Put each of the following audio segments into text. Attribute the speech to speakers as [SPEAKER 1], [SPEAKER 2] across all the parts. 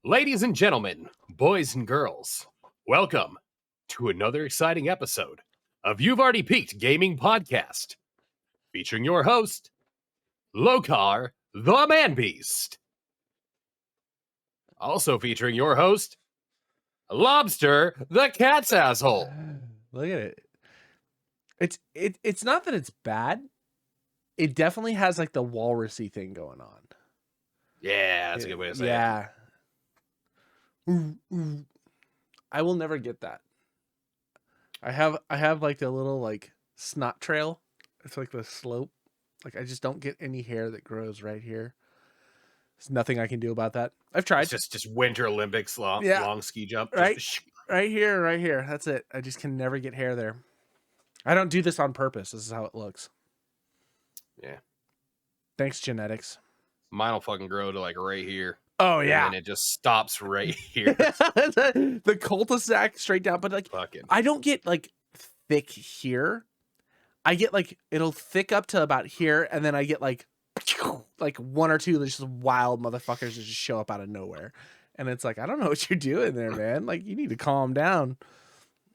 [SPEAKER 1] Ladies and gentlemen, boys and girls, welcome to another exciting episode of You've Already Peaked Gaming Podcast, featuring your host, Locarthemanbeast. Also featuring your host, Lobster the Cat's Asshole.
[SPEAKER 2] Look at it. It's not that it's bad. It definitely has like the walrusy thing going on.
[SPEAKER 1] Yeah, that's a good way to say it.
[SPEAKER 2] Yeah. I will never get that. I have like the little like snot trail. It's like the slope. Like I just don't get any hair that grows right here. There's nothing I can do about that. I've tried.
[SPEAKER 1] It's just Winter Olympics long ski jump.
[SPEAKER 2] Right here. That's it. I just can never get hair there. I don't do this on purpose. This is how it looks.
[SPEAKER 1] Yeah.
[SPEAKER 2] Thanks, genetics.
[SPEAKER 1] Mine will fucking grow to like right here.
[SPEAKER 2] Oh yeah,
[SPEAKER 1] and it just stops right here.
[SPEAKER 2] the cul-de-sac straight down, but like
[SPEAKER 1] fucking.
[SPEAKER 2] I don't get like thick here. I get like it'll thick up to about here, and then I get like one or two just wild motherfuckers that just show up out of nowhere, and it's like I don't know what you're doing there, man. Like you need to calm down.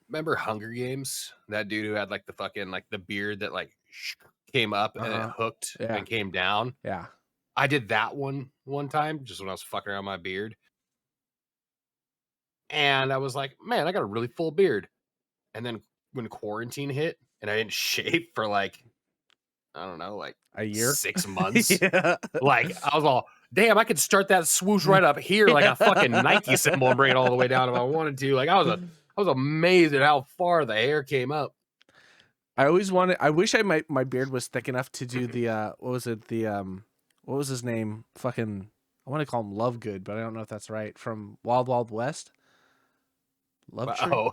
[SPEAKER 1] Remember Hunger Games? That dude who had like the fucking like the beard that like came up and it hooked and came down.
[SPEAKER 2] Yeah.
[SPEAKER 1] I did that one time just when I was fucking around my beard. And I was like, man, I got a really full beard. And then when quarantine hit and I didn't shave for like, I don't know, like
[SPEAKER 2] a year,
[SPEAKER 1] 6 months. Like I was all, damn, I could start that swoosh right up here like a fucking Nike symbol and bring it all the way down if I wanted to. Like I was amazed at how far the hair came up.
[SPEAKER 2] I wish my beard was thick enough to do the what was his name? Fucking, I want to call him Lovegood, but I don't know if that's right. From Wild Wild West.
[SPEAKER 1] Lovelace?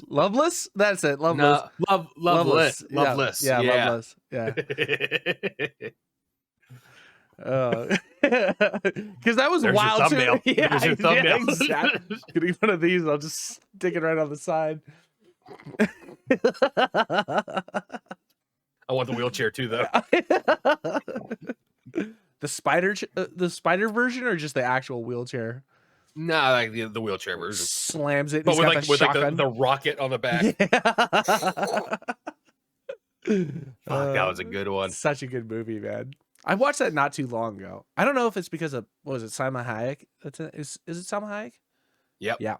[SPEAKER 2] Loveless? That's it. Loveless.
[SPEAKER 1] No, Loveless.
[SPEAKER 2] Yeah, Loveless. Yeah. Because that was
[SPEAKER 1] There's
[SPEAKER 2] wild
[SPEAKER 1] your
[SPEAKER 2] too. Yeah,
[SPEAKER 1] There's your thumbnail.
[SPEAKER 2] Exactly. Getting one of these, I'll just stick it right on the side.
[SPEAKER 1] I want the wheelchair too, though.
[SPEAKER 2] The spider version, or just the actual wheelchair?
[SPEAKER 1] No, like the wheelchair version.
[SPEAKER 2] Slams it,
[SPEAKER 1] but with the rocket on the back. Fuck, that was a good one.
[SPEAKER 2] Such a good movie, man. I watched that not too long ago. I don't know if it's because of Salma Hayek. Is it Salma Hayek?
[SPEAKER 1] Yep.
[SPEAKER 2] Yeah.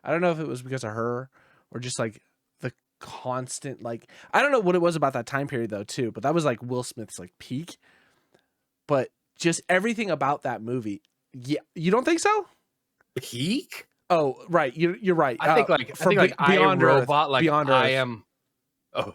[SPEAKER 2] I don't know if it was because of her or just like the constant like I don't know what it was about that time period though too, but that was like Will Smith's like peak. But just everything about that movie. Yeah, you don't think so?
[SPEAKER 1] Peak?
[SPEAKER 2] Oh, right. You're right.
[SPEAKER 1] I think like I Am Robot, like
[SPEAKER 2] Beyond
[SPEAKER 1] I
[SPEAKER 2] Earth.
[SPEAKER 1] Am. Oh.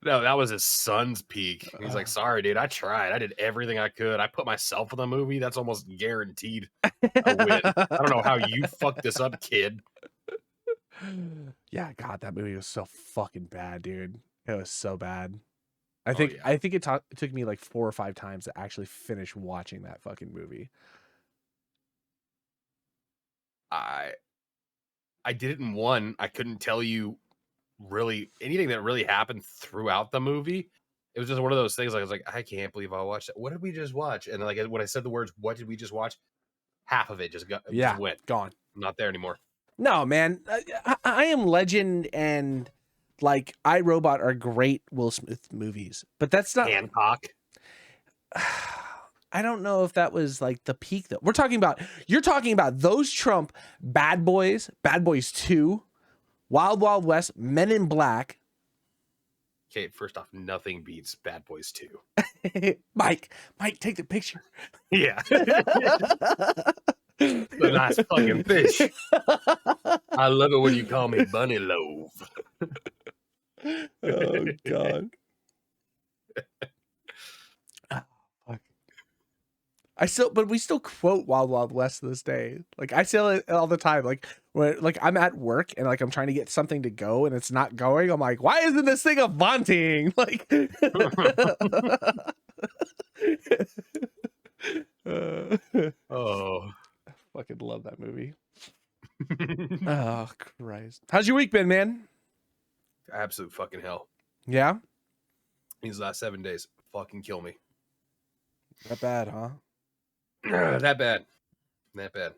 [SPEAKER 1] No, that was his son's peak. He's like, sorry, dude, I tried. I did everything I could. I put myself in the movie. That's almost guaranteed a win. I don't know how you fucked this up, kid.
[SPEAKER 2] Yeah, God, that movie was so fucking bad, dude. It was so bad. I think it took me like 4 or 5 times to actually finish watching that fucking movie.
[SPEAKER 1] I did it in one. I couldn't tell you really anything that really happened throughout the movie. It was just one of those things. Like, I was like, I can't believe I watched that. What did we just watch? And like when I said the words, "What did we just watch?" Half of it just went
[SPEAKER 2] gone.
[SPEAKER 1] I'm not there anymore.
[SPEAKER 2] No, man. I Am Legend and like I, Robot are great Will Smith movies, but that's not
[SPEAKER 1] Hancock.
[SPEAKER 2] I don't know if that was like the peak though. You're talking about those trump Bad Boys, Bad Boys 2, Wild Wild West, Men in Black.
[SPEAKER 1] Okay, first off, nothing beats Bad Boys 2.
[SPEAKER 2] Mike, take the picture.
[SPEAKER 1] Yeah. The nice fucking fish. I love it when you call me Bunny Loaf.
[SPEAKER 2] Oh, God. but we still quote Wild Wild West to this day. Like I say it all the time. Like when like I'm at work and like I'm trying to get something to go and it's not going. I'm like, why isn't this thing a vaunting? Like, uh,
[SPEAKER 1] Oh.
[SPEAKER 2] fucking love that movie. Oh Christ! How's your week been, man?
[SPEAKER 1] Absolute fucking hell.
[SPEAKER 2] Yeah,
[SPEAKER 1] These last 7 days fucking kill me.
[SPEAKER 2] not bad, huh?
[SPEAKER 1] That bad. That bad.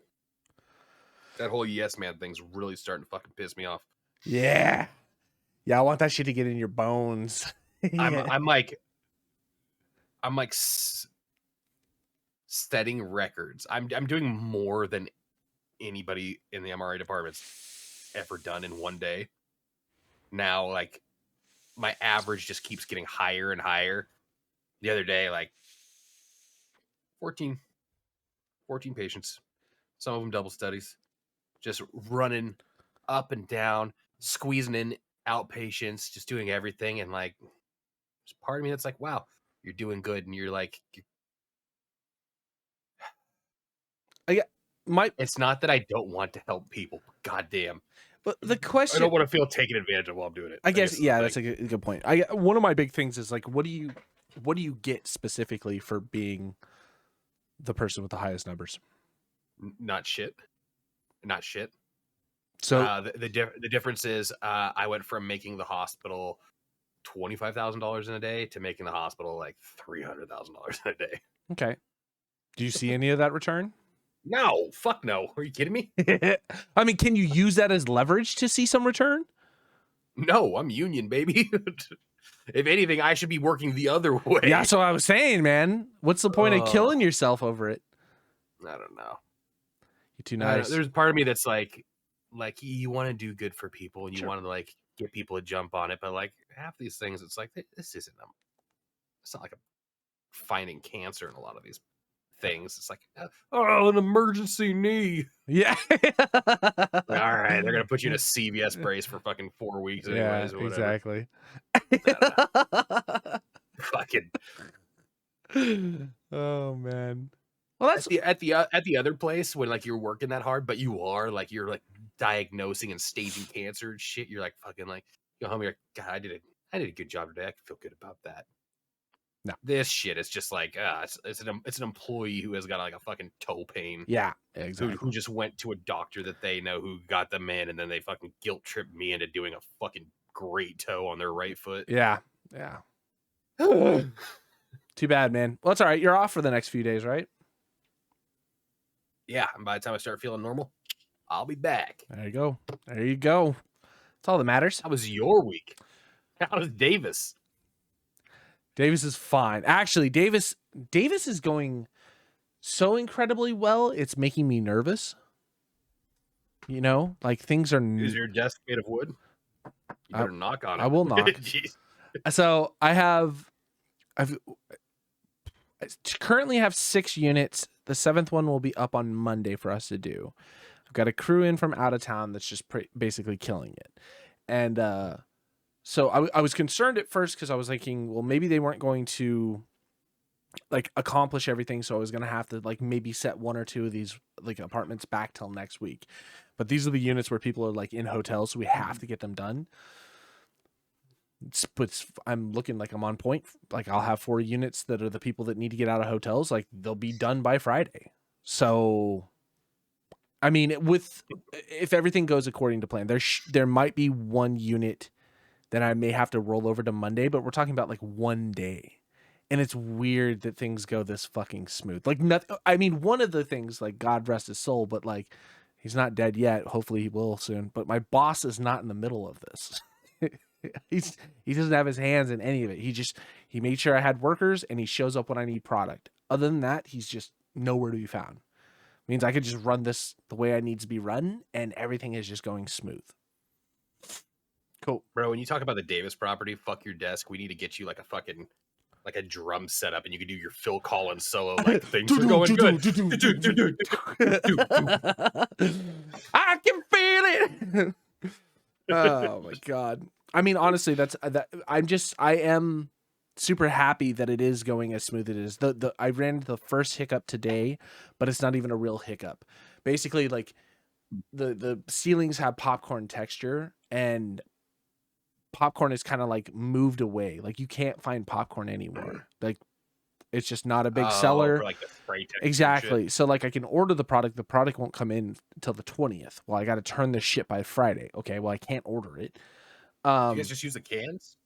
[SPEAKER 1] That whole yes man thing's really starting to fucking piss me off.
[SPEAKER 2] Yeah, yeah. I want that shit to get in your bones.
[SPEAKER 1] I'm like setting records. I'm doing more than anybody in the MRI department's ever done in one day. Now, like, my average just keeps getting higher and higher. The other day, like 14 patients, some of them double studies, just running up and down, squeezing in outpatients, just doing everything. And like, there's part of me that's like, wow, you're doing good. And you're like, it's not that I don't want to help people. Goddamn.
[SPEAKER 2] But the
[SPEAKER 1] I
[SPEAKER 2] question,
[SPEAKER 1] don't want to feel taken advantage of while I'm doing it.
[SPEAKER 2] I guess yeah,
[SPEAKER 1] like,
[SPEAKER 2] that's a good point. One of my big things is like, what do you get specifically for being the person with the highest numbers?
[SPEAKER 1] not shit.
[SPEAKER 2] So
[SPEAKER 1] The difference is I went from making the hospital $25,000 in a day to making the hospital like $300,000 in a day.
[SPEAKER 2] okay, do you see any of that return?
[SPEAKER 1] No, fuck no. Are you kidding me?
[SPEAKER 2] I mean, can you use that as leverage to see some return?
[SPEAKER 1] No, I'm union, baby. If anything, I should be working the other way.
[SPEAKER 2] Yeah, that's what I was saying, man. What's the point of killing yourself over it?
[SPEAKER 1] I don't know.
[SPEAKER 2] You're too nice.
[SPEAKER 1] There's part of me that's like you want to do good for people and you
[SPEAKER 2] Sure.
[SPEAKER 1] want to like get people to jump on it, but like half these things, it's like this isn't them. It's not like finding cancer in a lot of these things. It's like, oh, an emergency knee.
[SPEAKER 2] Yeah.
[SPEAKER 1] All right, they're gonna put you in a CVS brace for fucking 4 weeks, anyways.
[SPEAKER 2] Yeah,
[SPEAKER 1] Or whatever.
[SPEAKER 2] exactly.
[SPEAKER 1] Fucking.
[SPEAKER 2] Oh man. Well, that's
[SPEAKER 1] at the other place when like you're working that hard, but you're like diagnosing and staging cancer and shit. You're like fucking like go home. You're like, God, I did a good job today. I can feel good about that.
[SPEAKER 2] No,
[SPEAKER 1] this shit is just like it's an employee who has got like a fucking toe pain.
[SPEAKER 2] Yeah, exactly.
[SPEAKER 1] Who just went to a doctor that they know who got them in, and then they fucking guilt tripped me into doing a fucking great toe on their right foot.
[SPEAKER 2] Yeah. Too bad, man. Well, it's all right. You're off for the next few days, right?
[SPEAKER 1] Yeah, and by the time I start feeling normal, I'll be back.
[SPEAKER 2] There you go. That's all that matters.
[SPEAKER 1] How was your week? How was Davis?
[SPEAKER 2] Davis is fine. Actually, Davis is going so incredibly well. It's making me nervous. You know, like things are.
[SPEAKER 1] Is your desk made of wood? You better knock on it.
[SPEAKER 2] I will knock. So I've currently have 6 units. The 7th one will be up on Monday for us to do. I've got a crew in from out of town that's just basically killing it. And so I was concerned at first because I was thinking, well, maybe they weren't going to like accomplish everything. So I was going to have to like maybe set 1 or 2 of these like apartments back till next week. But these are the units where people are like in hotels. So we have to get them done. But I'm looking like I'm on point. Like I'll have 4 units that are the people that need to get out of hotels. Like they'll be done by Friday. So, I mean, if everything goes according to plan, there might be 1 unit that I may have to roll over to Monday, but we're talking about like 1 day. And it's weird that things go this fucking smooth. Like nothing. I mean, one of the things, like God rest his soul, but like he's not dead yet. Hopefully he will soon. But my boss is not in the middle of this. He doesn't have his hands in any of it. He made sure I had workers and he shows up when I need product. Other than that, he's just nowhere to be found. Means I could just run this the way I need to be run and everything is just going smooth. Cool.
[SPEAKER 1] Bro, when you talk about the Davis property, fuck your desk. We need to get you like a fucking like a drum setup and you can do your Phil Collins solo like things are going good.
[SPEAKER 2] I can feel it. Oh my God. I mean, honestly, I am super happy that it is going as smooth as it is. I ran into the first hiccup today, but it's not even a real hiccup. Basically, like the ceilings have popcorn texture, and popcorn is kind of like moved away. Like you can't find popcorn anymore. Like it's just not a big seller.
[SPEAKER 1] For like the spray texture and
[SPEAKER 2] Exactly.
[SPEAKER 1] shit.
[SPEAKER 2] So like I can order the product won't come in until the 20th. Well, I got to turn this shit by Friday. Okay, well I can't order it.
[SPEAKER 1] Do you guys just use the cans?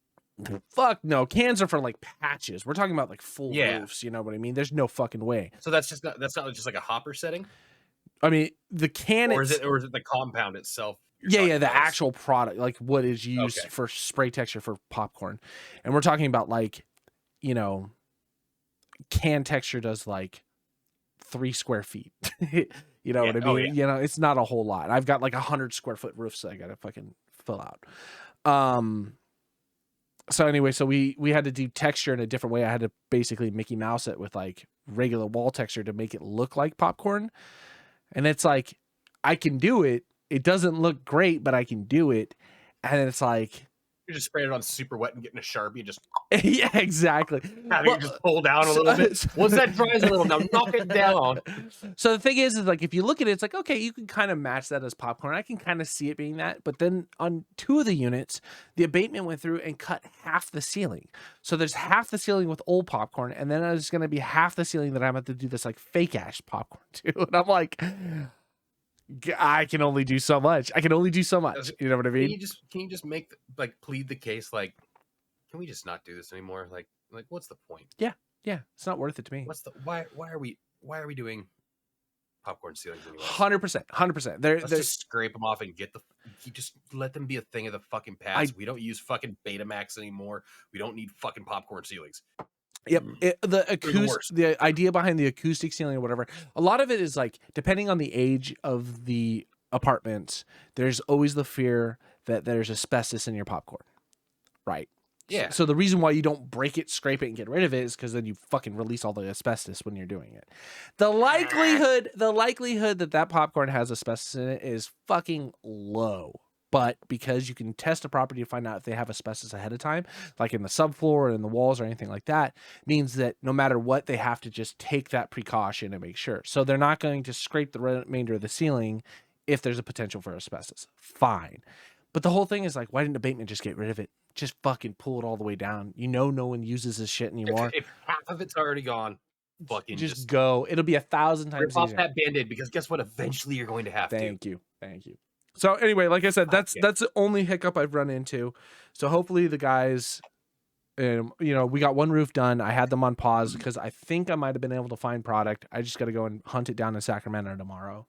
[SPEAKER 2] Fuck no, cans are for like patches. We're talking about like full
[SPEAKER 1] Yeah.
[SPEAKER 2] roofs, you know what I mean? There's no fucking way.
[SPEAKER 1] So that's not just like a hopper setting,
[SPEAKER 2] I mean, the can
[SPEAKER 1] or is it the compound itself?
[SPEAKER 2] yeah, the actual product, like what is used
[SPEAKER 1] Okay.
[SPEAKER 2] for spray texture for popcorn. And we're talking about like, you know, can texture does like 3 square feet. You know what I mean?
[SPEAKER 1] Oh, yeah.
[SPEAKER 2] You know, it's not a whole lot. I've got like 100 square foot roofs that I gotta fucking fill out. So anyway, so we had to do texture in a different way. I had to basically Mickey Mouse it with like regular wall texture to make it look like popcorn. And it's like, I can do it. It doesn't look great, but I can do it. And it's like,
[SPEAKER 1] You're just spraying it on super wet and getting a Sharpie and just
[SPEAKER 2] yeah, exactly.
[SPEAKER 1] having it just pull down a little bit. Once that dries a little, now knock it down.
[SPEAKER 2] So the thing is like, if you look at it, it's like, okay, you can kind of match that as popcorn. I can kind of see it being that. But then on 2 of the units, the abatement went through and cut half the ceiling. So there's half the ceiling with old popcorn. And then there's going to be half the ceiling that I'm about to do this like fake ash popcorn to. And I'm like, I can only do so much. I can only do so much. You know what I mean?
[SPEAKER 1] Can you just make like plead the case? Like, can we just not do this anymore? Like what's the point?
[SPEAKER 2] Yeah, it's not worth it to me.
[SPEAKER 1] What's the why are we doing popcorn ceilings anymore?
[SPEAKER 2] 100%.
[SPEAKER 1] Let's just scrape them off and you just let them be a thing of the fucking past. We don't use fucking Betamax anymore. We don't need fucking popcorn ceilings.
[SPEAKER 2] Yep. The idea behind the acoustic ceiling or whatever, a lot of it is like, depending on the age of the apartments, there's always the fear that there's asbestos in your popcorn. Right.
[SPEAKER 1] Yeah.
[SPEAKER 2] So the reason why you don't break it, scrape it, and get rid of it is because then you fucking release all the asbestos when you're doing it. The likelihood that popcorn has asbestos in it is fucking low. But because you can test a property to find out if they have asbestos ahead of time, like in the subfloor or in the walls or anything like that, means that no matter what, they have to just take that precaution and make sure. So they're not going to scrape the remainder of the ceiling if there's a potential for asbestos. Fine. But the whole thing is like, why didn't abatement just get rid of it? Just fucking pull it all the way down. You know, no one uses this shit anymore.
[SPEAKER 1] If half of it's already gone, fucking
[SPEAKER 2] just go. It'll be 1,000 times
[SPEAKER 1] rip off
[SPEAKER 2] easier.
[SPEAKER 1] that Band-Aid, because guess what? Eventually you're going to have to.
[SPEAKER 2] Thank you. So anyway, like I said, that's the only hiccup I've run into. So hopefully the guys, you know, we got one roof done. I had them on pause because I think I might have been able to find product. I just got to go and hunt it down in Sacramento tomorrow.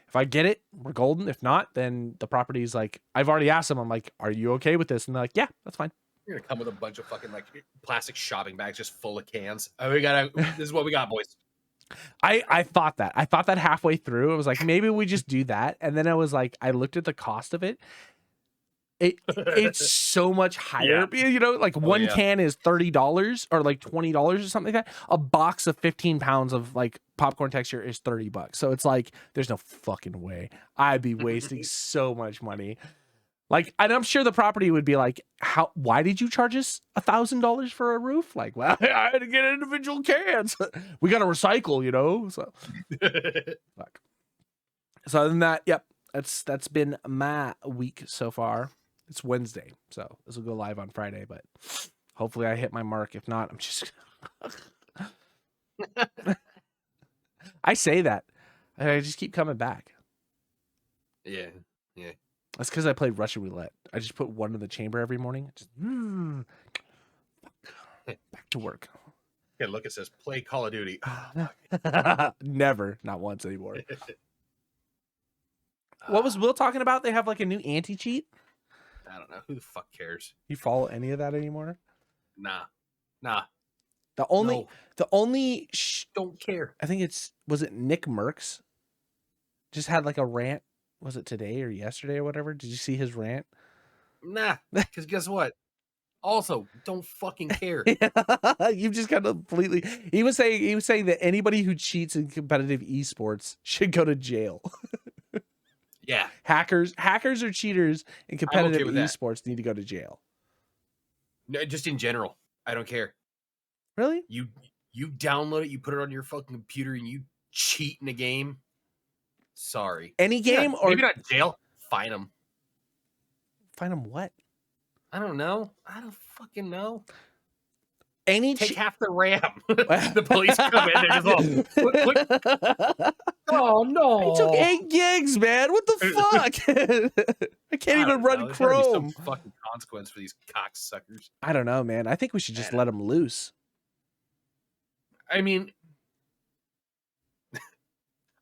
[SPEAKER 2] If I get it, we're golden. If not, then the property's like, I've already asked them. I'm like, are you okay with this? And they're like, yeah, that's fine.
[SPEAKER 1] You're gonna come with a bunch of fucking like plastic shopping bags just full of cans. Oh, this is what we got, boys.
[SPEAKER 2] I thought that halfway through. I was like, maybe we just do that. And then I was like, I looked at the cost of it. It's so much higher. Yeah. You know, like one can is $30 or like $20 or something like that. A box of 15 pounds of like popcorn texture is $30. So it's like, there's no fucking way I'd be wasting so much money. Like, and I'm sure the property would be like, why did you charge us $1,000 for a roof? Like, well, I had to get individual cans. We got to recycle, you know? So, fuck. So other than that, yep, that's been my week so far. It's Wednesday, so this will go live on Friday, but hopefully I hit my mark. If not, I'm just, I say that. I just keep coming back.
[SPEAKER 1] Yeah.
[SPEAKER 2] That's because I played Russian roulette. I just put one in the chamber every morning. Just back to work.
[SPEAKER 1] Yeah, look, it says play Call of Duty.
[SPEAKER 2] Never, not once anymore. What was Will talking about? They have like a new anti-cheat?
[SPEAKER 1] I don't know. Who the fuck cares?
[SPEAKER 2] You follow any of that anymore?
[SPEAKER 1] Nah.
[SPEAKER 2] The only
[SPEAKER 1] don't care.
[SPEAKER 2] I think was it Nick Merckx? Just had like a rant. Was it today or yesterday or whatever? Did you see his rant?
[SPEAKER 1] Nah, because guess what? Also, don't fucking care.
[SPEAKER 2] You've just got completely. He was saying that anybody who cheats in competitive esports should go to jail.
[SPEAKER 1] Yeah,
[SPEAKER 2] hackers or cheaters in competitive esports need to go to jail.
[SPEAKER 1] No, just in general, I don't care.
[SPEAKER 2] Really?
[SPEAKER 1] You download it, you put it on your fucking computer, and you cheat in a game. Sorry,
[SPEAKER 2] Any game or
[SPEAKER 1] maybe not jail. Fine them.
[SPEAKER 2] find them what?
[SPEAKER 1] I don't know. I don't fucking know.
[SPEAKER 2] Any
[SPEAKER 1] Take
[SPEAKER 2] che-
[SPEAKER 1] half the RAM. The police come in, they're just all, "What what Oh,
[SPEAKER 2] I took
[SPEAKER 1] no."
[SPEAKER 2] 8 gigs, man. What the fuck? I can't
[SPEAKER 1] I
[SPEAKER 2] even
[SPEAKER 1] don't
[SPEAKER 2] run
[SPEAKER 1] know. There's gotta be some
[SPEAKER 2] Chrome.
[SPEAKER 1] fucking consequence for these cocksuckers.
[SPEAKER 2] I don't know, man. I think we should just let them loose.
[SPEAKER 1] I mean,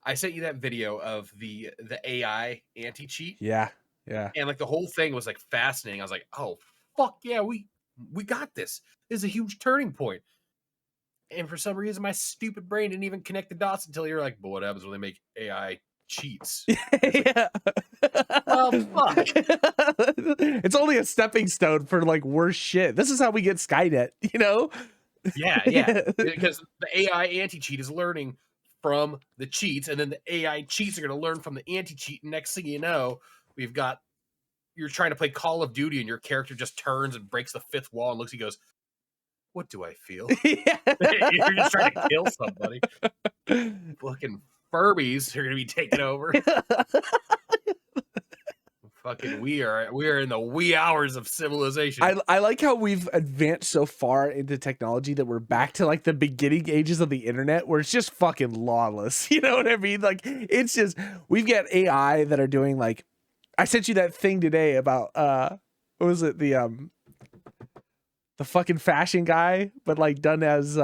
[SPEAKER 1] I sent you that video of the AI anti-cheat,
[SPEAKER 2] Yeah. Yeah.
[SPEAKER 1] and, like, the whole thing was, like, fascinating. I was like, "Oh, fuck yeah, we got this. This is a huge turning point." And for some reason, my stupid brain didn't even connect the dots until you're like, "But what happens when they make AI cheats?" It's like,
[SPEAKER 2] Yeah.
[SPEAKER 1] well, fuck.
[SPEAKER 2] It's only a stepping stone for like worse shit. This is how we get Skynet, you know?
[SPEAKER 1] Yeah. Because the AI anti-cheat is learning from the cheats, and then the AI cheats are gonna learn from the anti-cheat, and next thing you know, we've got you're trying to play Call of Duty, and your character just turns and breaks the fifth wall and looks, he goes, "What do I feel?" You're just trying to kill somebody. Fucking Furbies are gonna be taking over. Fucking we are in the wee hours of civilization.
[SPEAKER 2] I like how we've advanced so far into technology that we're back to like the beginning ages of the internet where it's just fucking lawless. You know what I mean? Like it's just we've got AI that are doing like I sent you that thing today about what was it? The fucking fashion guy, but like done as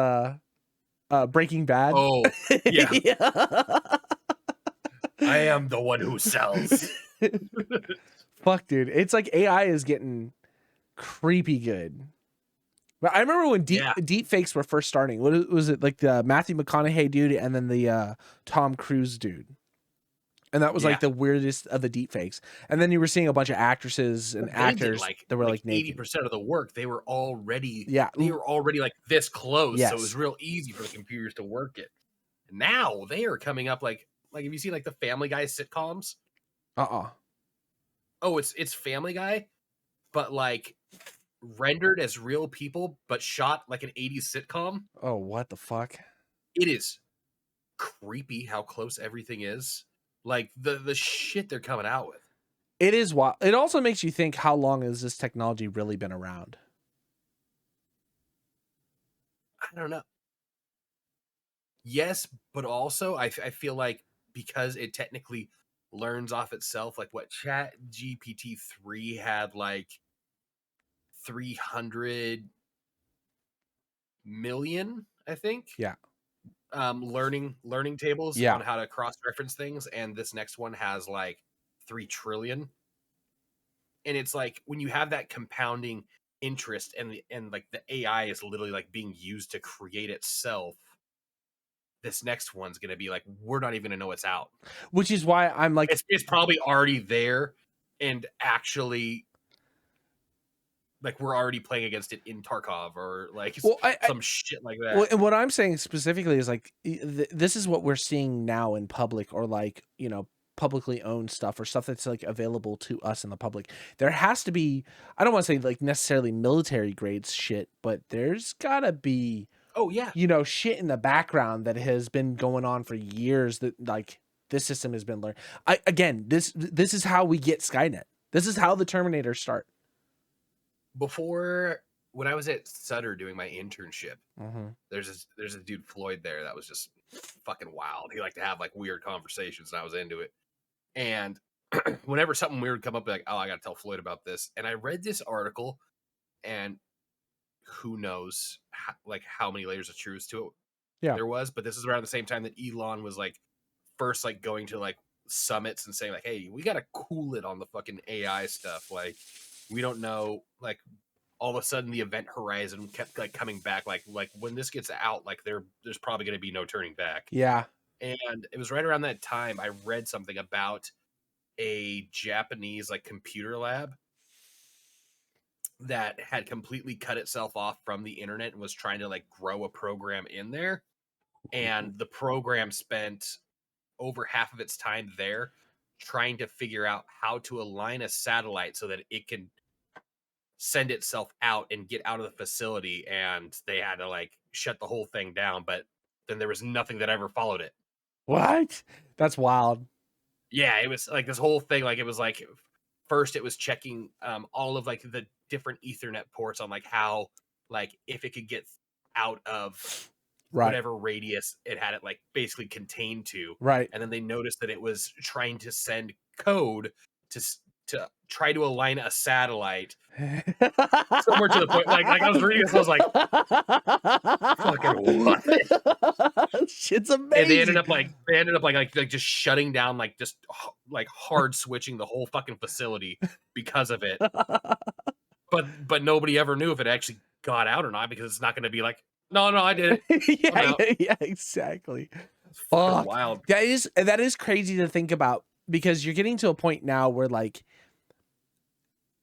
[SPEAKER 2] Breaking Bad.
[SPEAKER 1] Oh, yeah.
[SPEAKER 2] Yeah.
[SPEAKER 1] I am the one who sells.
[SPEAKER 2] Fuck, dude. It's like AI is getting creepy good. But I remember when
[SPEAKER 1] Yeah.
[SPEAKER 2] deep fakes were first starting. What was it like the Matthew McConaughey dude and then the Tom Cruise dude? And that was like
[SPEAKER 1] Yeah.
[SPEAKER 2] the weirdest of the deep fakes. And then you were seeing a bunch of actresses and
[SPEAKER 1] They did
[SPEAKER 2] actors that were like naked.
[SPEAKER 1] 80% of the work. They were already
[SPEAKER 2] Yeah.
[SPEAKER 1] like this close, so it was
[SPEAKER 2] Yes.
[SPEAKER 1] real easy for the computers to work it. Now they are coming up like have you seen like the Family Guy sitcoms? Oh, it's Family Guy, but like rendered as real people, but shot like an 80s sitcom.
[SPEAKER 2] Oh, what the fuck?
[SPEAKER 1] It is creepy how close everything is. Like the shit they're coming out with.
[SPEAKER 2] It is wild. It also makes you think how long has this technology really been around?
[SPEAKER 1] I don't know. Yes, but also I feel like because it technically learns off itself, like what Chat GPT 3 had like 300 million, I think.
[SPEAKER 2] Yeah.
[SPEAKER 1] Learning tables
[SPEAKER 2] Yeah.
[SPEAKER 1] on how to cross-reference things, and this next one has like 3 trillion. And it's like when you have that compounding interest and like the AI is literally like being used to create itself, this next one's gonna be like, we're not even gonna know it's out.
[SPEAKER 2] Which is why I'm like,
[SPEAKER 1] It's probably already there, and actually, like we're already playing against it in Tarkov or like
[SPEAKER 2] well,
[SPEAKER 1] some shit like that.
[SPEAKER 2] well, and what I'm saying specifically is like, this is what we're seeing now in public or like, publicly owned stuff or stuff that's like available to us in the public. There has to be, I don't want to say like necessarily military grade shit, but there's gotta be,
[SPEAKER 1] Oh yeah,
[SPEAKER 2] shit in the background that has been going on for years that like this system has been learned. Again, this is how we get Skynet. This is how the Terminators start.
[SPEAKER 1] before when I was at Sutter doing my internship,
[SPEAKER 2] Mm-hmm.
[SPEAKER 1] there's a dude Floyd there that was just fucking wild. He liked to have like weird conversations, and I was into it. And whenever something weird would come up, like, oh, I got to tell Floyd about this. And I read this article, and who knows how many layers of truth to it there was. But this is around the same time that Elon was like first like going to like summits and saying like, hey, we got to cool it on the fucking AI stuff. Like we don't know, like all of a sudden the event horizon kept like coming back. Like when this gets out, like there's probably going to be no turning back.
[SPEAKER 2] Yeah.
[SPEAKER 1] And it was right around that time I read something about a Japanese like computer lab that had completely cut itself off from the internet and was trying to like grow a program in there. And the program spent over half of its time there trying to figure out how to align a satellite so that it can send itself out and get out of the facility. And they had to like shut the whole thing down, but then there was nothing that ever followed it.
[SPEAKER 2] What? That's wild.
[SPEAKER 1] Yeah, it was like this whole thing. Like it was like first it was checking all of like the different Ethernet ports on like how like if it could get out of whatever radius it had it like basically contained to.
[SPEAKER 2] Right.
[SPEAKER 1] And then they noticed that it was trying to send code to try to align a satellite somewhere to the point. Like I was reading this, I was like, fucking what?
[SPEAKER 2] Shit's amazing.
[SPEAKER 1] And they ended up like just shutting down, like just like hard switching the whole fucking facility because of it. But nobody ever knew if it actually got out or not, because it's not going to be like, no, I did
[SPEAKER 2] it. yeah, exactly. Fuck.
[SPEAKER 1] Wild.
[SPEAKER 2] That is crazy to think about, because you're getting to a point now where like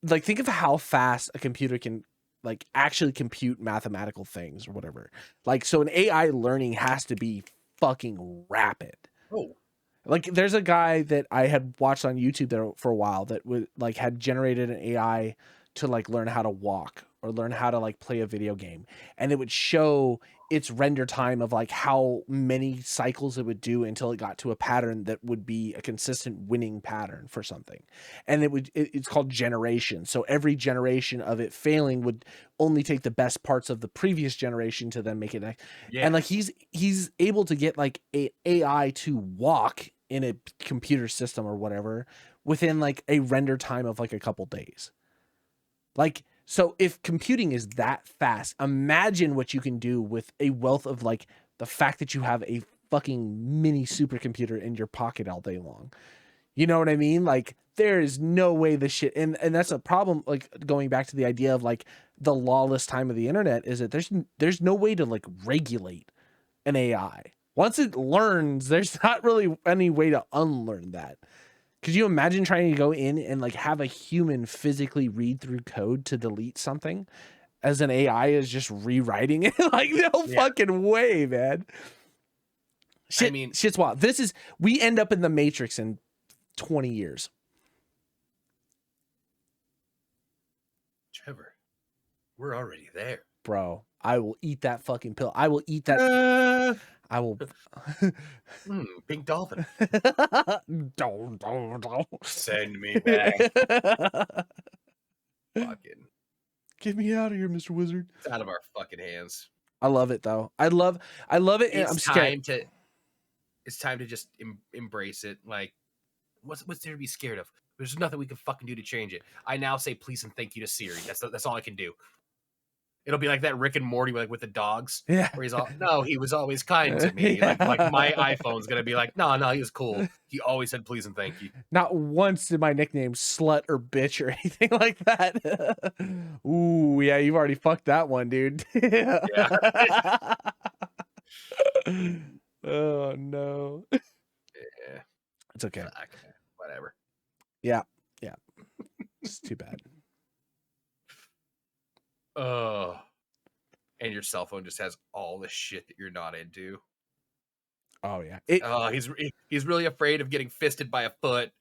[SPEAKER 2] think of how fast a computer can like actually compute mathematical things or whatever. Like, so an AI learning has to be fucking rapid.
[SPEAKER 1] Oh.
[SPEAKER 2] Like there's a guy that I had watched on YouTube there for a while that would like had generated an AI to like learn how to walk or learn how to like play a video game, and it would show its render time of like how many cycles it would do until it got to a pattern that would be a consistent winning pattern for something. And it's called generation. So every generation of it failing would only take the best parts of the previous generation to then make it. Yeah. And like he's able to get like a AI to walk in a computer system or whatever within like a render time of like a couple days. Like, so if computing is that fast, imagine what you can do with a wealth of like the fact that you have a fucking mini supercomputer in your pocket all day long. You know what I mean? Like there is no way this shit, and that's a problem. Like going back to the idea of like the lawless time of the internet is that there's no way to like regulate an AI. Once it learns, there's not really any way to unlearn that. Could you imagine trying to go in and like have a human physically read through code to delete something as an AI is just rewriting it? Like no fucking way, man. Shit, I mean, shit's wild. We end up in the Matrix in 20 years.
[SPEAKER 1] Trevor, we're already there.
[SPEAKER 2] Bro, I will eat that fucking pill. I will eat that. I will.
[SPEAKER 1] Pink dolphin.
[SPEAKER 2] Don't.
[SPEAKER 1] Send me back. Fucking.
[SPEAKER 2] Get me out of here, Mr. Wizard.
[SPEAKER 1] It's out of our fucking hands.
[SPEAKER 2] I love it though. I love it. And I'm scared.
[SPEAKER 1] It's time to just embrace it. Like, what's there to be scared of? There's nothing we can fucking do to change it. I now say please and thank you to Siri. That's all I can do. It'll be like that Rick and Morty like with the dogs.
[SPEAKER 2] Yeah.
[SPEAKER 1] Where he's all, no, he was always kind to me. Like my iPhone's gonna be like, no, he was cool. He always said please and thank you.
[SPEAKER 2] Not once did my nickname slut or bitch or anything like that. Ooh, yeah, you've already fucked that one, dude. Yeah. Oh no.
[SPEAKER 1] Yeah.
[SPEAKER 2] It's okay.
[SPEAKER 1] Whatever.
[SPEAKER 2] Yeah. It's too bad.
[SPEAKER 1] And your cell phone just has all the shit that you're not into.
[SPEAKER 2] Oh yeah.
[SPEAKER 1] He's really afraid of getting fisted by a foot,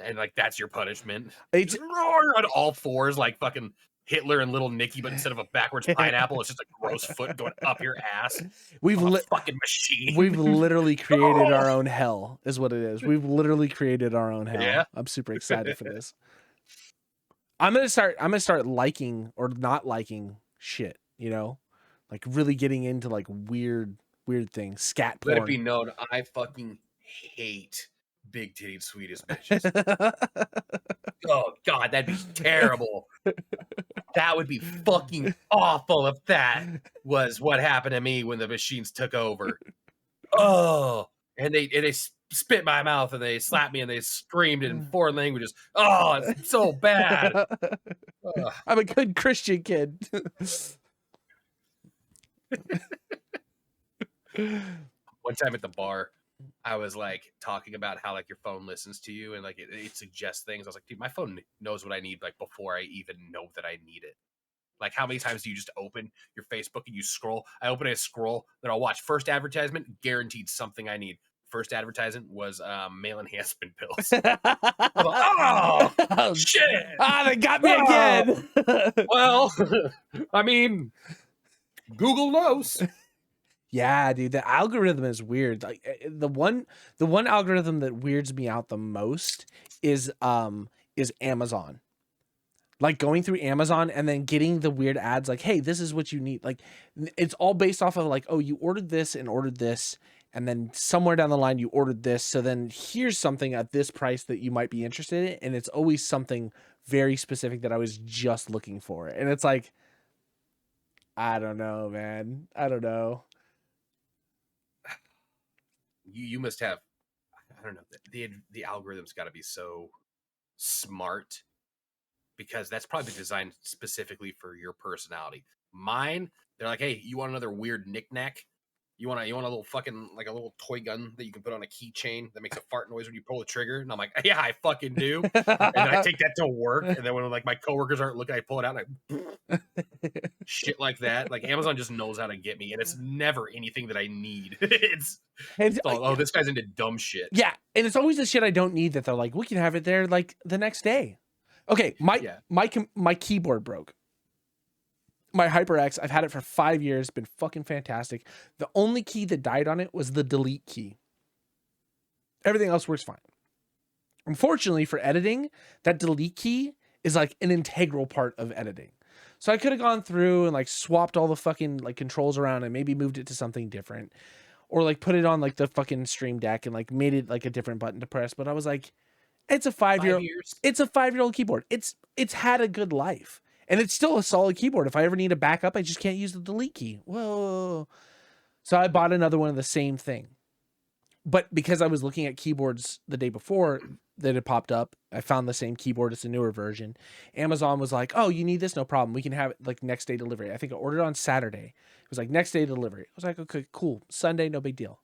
[SPEAKER 1] and like that's your punishment.
[SPEAKER 2] It's
[SPEAKER 1] on all fours like fucking Hitler and Little Nicky, but instead of a backwards pineapple, it's just a gross foot going up your ass.
[SPEAKER 2] We've
[SPEAKER 1] fucking machine.
[SPEAKER 2] We've literally created our own hell, is what it is. We've literally created our own hell.
[SPEAKER 1] Yeah.
[SPEAKER 2] I'm super excited for this. I'm gonna start liking or not liking shit, you know, like really getting into like weird things. Scat porn.
[SPEAKER 1] Let it be known, I fucking hate big titted Swedish bitches. Oh god, that'd be terrible. That would be fucking awful if that was what happened to me when the machines took over. Oh, and they spit in my mouth and they slapped me and they screamed in foreign languages. Oh, it's so bad.
[SPEAKER 2] I'm a good Christian kid.
[SPEAKER 1] One time at the bar, I was like talking about how like your phone listens to you and like it suggests things. I was like, dude, my phone knows what I need like before I even know that I need it. Like, how many times do you just open your Facebook and you scroll? I open a scroll, then I'll watch first advertisement, guaranteed something I need. First advertisement was male enhancement pills. Oh, shit!
[SPEAKER 2] They got me again.
[SPEAKER 1] Well, I mean, Google knows.
[SPEAKER 2] Yeah, dude, the algorithm is weird. Like the one algorithm that weirds me out the most is Amazon. Like going through Amazon and then getting the weird ads like, hey, this is what you need. Like it's all based off of like, oh, you ordered this and ordered this, and then somewhere down the line you ordered this. So then here's something at this price that you might be interested in. And it's always something very specific that I was just looking for. And it's like, I don't know, man. I don't know.
[SPEAKER 1] You must have, I don't know, the algorithm's got to be so smart, because that's probably designed specifically for your personality. Mine, they're like, hey, you want another weird knickknack? You want a little fucking, like a little toy gun that you can put on a keychain that makes a fart noise when you pull the trigger? And I'm like, yeah, I fucking do. And then I take that to work, and then when like my coworkers aren't looking, I pull it out and I shit like that. Like Amazon just knows how to get me, and it's never anything that I need. it's all, oh, this guy's into dumb shit.
[SPEAKER 2] Yeah, and it's always the shit I don't need that they're like, we can have it there like the next day. Okay, my keyboard broke. My HyperX, I've had it for 5 years, been fucking fantastic. The only key that died on it was the delete key. Everything else works fine. Unfortunately for editing, that delete key is like an integral part of editing. So I could have gone through and like swapped all the fucking like controls around and maybe moved it to something different, or like put it on like the fucking Stream Deck and like made it like a different button to press. But I was like, it's a 5-year-old. It's a 5-year-old keyboard. It's had a good life. And it's still a solid keyboard. If I ever need a backup, I just can't use the delete key. Whoa. So I bought another one of the same thing. But because I was looking at keyboards the day before that had popped up, I found the same keyboard. It's a newer version. Amazon was like, oh, you need this? No problem. We can have it like next day delivery. I think I ordered on Saturday. It was like next day delivery. I was like, okay, cool. Sunday, no big deal.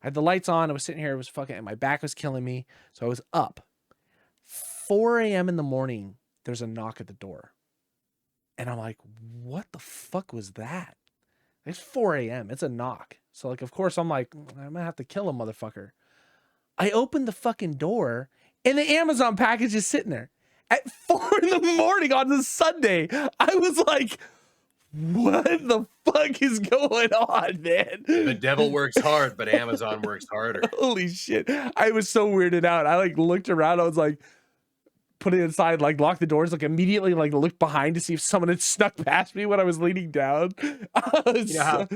[SPEAKER 2] I had the lights on. I was sitting here. It was fucking, and my back was killing me. So I was up. 4 a.m. in the morning, there's a knock at the door. And I'm like, what the fuck was that? It's 4 a.m. It's a knock. So, like, of course, I'm like, I'm going to have to kill a motherfucker. I opened the fucking door, and the Amazon package is sitting there. At 4 in the morning on the Sunday, I was like, what the fuck is going on, man?
[SPEAKER 1] The devil works hard, but Amazon works harder.
[SPEAKER 2] Holy shit. I was so weirded out. I, like, looked around. I was like, put it inside, like lock the doors, like immediately like looked behind to see if someone had snuck past me when I was leaning down.
[SPEAKER 1] You know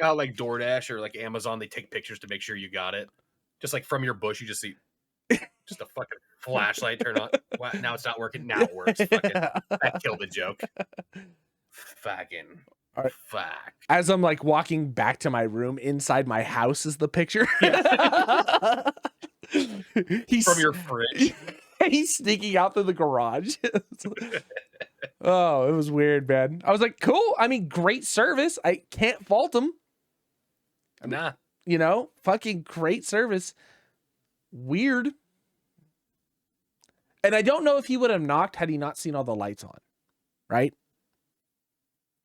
[SPEAKER 1] how like DoorDash or like Amazon, they take pictures to make sure you got it. Just like from your bush, you just see just a fucking flashlight turn on. Wow, now it's not working. Now it works. Fucking, that killed the joke. Fucking fuck.
[SPEAKER 2] As I'm like walking back to my room, inside my house is the picture.
[SPEAKER 1] Yeah. He's from your fridge.
[SPEAKER 2] He's sneaking out through the garage. Oh, it was weird, man. I was like, cool. I mean, great service. I can't fault him.
[SPEAKER 1] Nah.
[SPEAKER 2] You know, fucking great service. Weird. And I don't know if he would have knocked had he not seen all the lights on, right?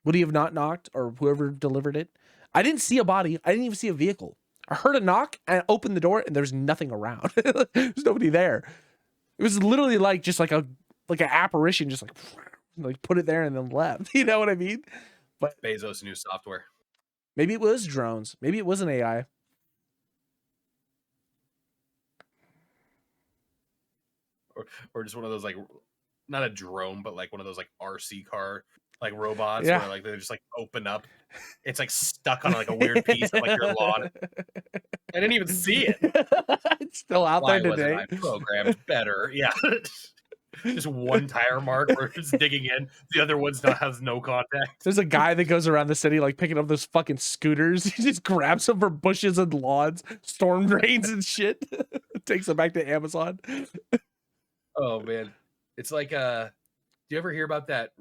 [SPEAKER 2] Would he have not knocked, or whoever delivered it? I didn't see a body. I didn't even see a vehicle. I heard a knock and I opened the door and there's nothing around. There's nobody there. It was literally like just like an apparition, just like put it there and then left. You know what I mean? But
[SPEAKER 1] Bezos' new software.
[SPEAKER 2] Maybe it was drones. Maybe it was an AI.
[SPEAKER 1] Or just one of those, like, not a drone, but like one of those like RC car like robots,
[SPEAKER 2] Yeah.
[SPEAKER 1] where like they just like open up. It's like stuck on like a weird piece of like your lawn. I didn't even see it.
[SPEAKER 2] It's still out
[SPEAKER 1] Why
[SPEAKER 2] there
[SPEAKER 1] wasn't
[SPEAKER 2] today.
[SPEAKER 1] I programmed better? Yeah. Just one tire mark where it's digging in. The other one has no contact.
[SPEAKER 2] There's a guy that goes around the city like picking up those fucking scooters. He just grabs them from bushes and lawns, storm drains and shit. Takes them back to Amazon.
[SPEAKER 1] Oh man. It's like do you ever hear about that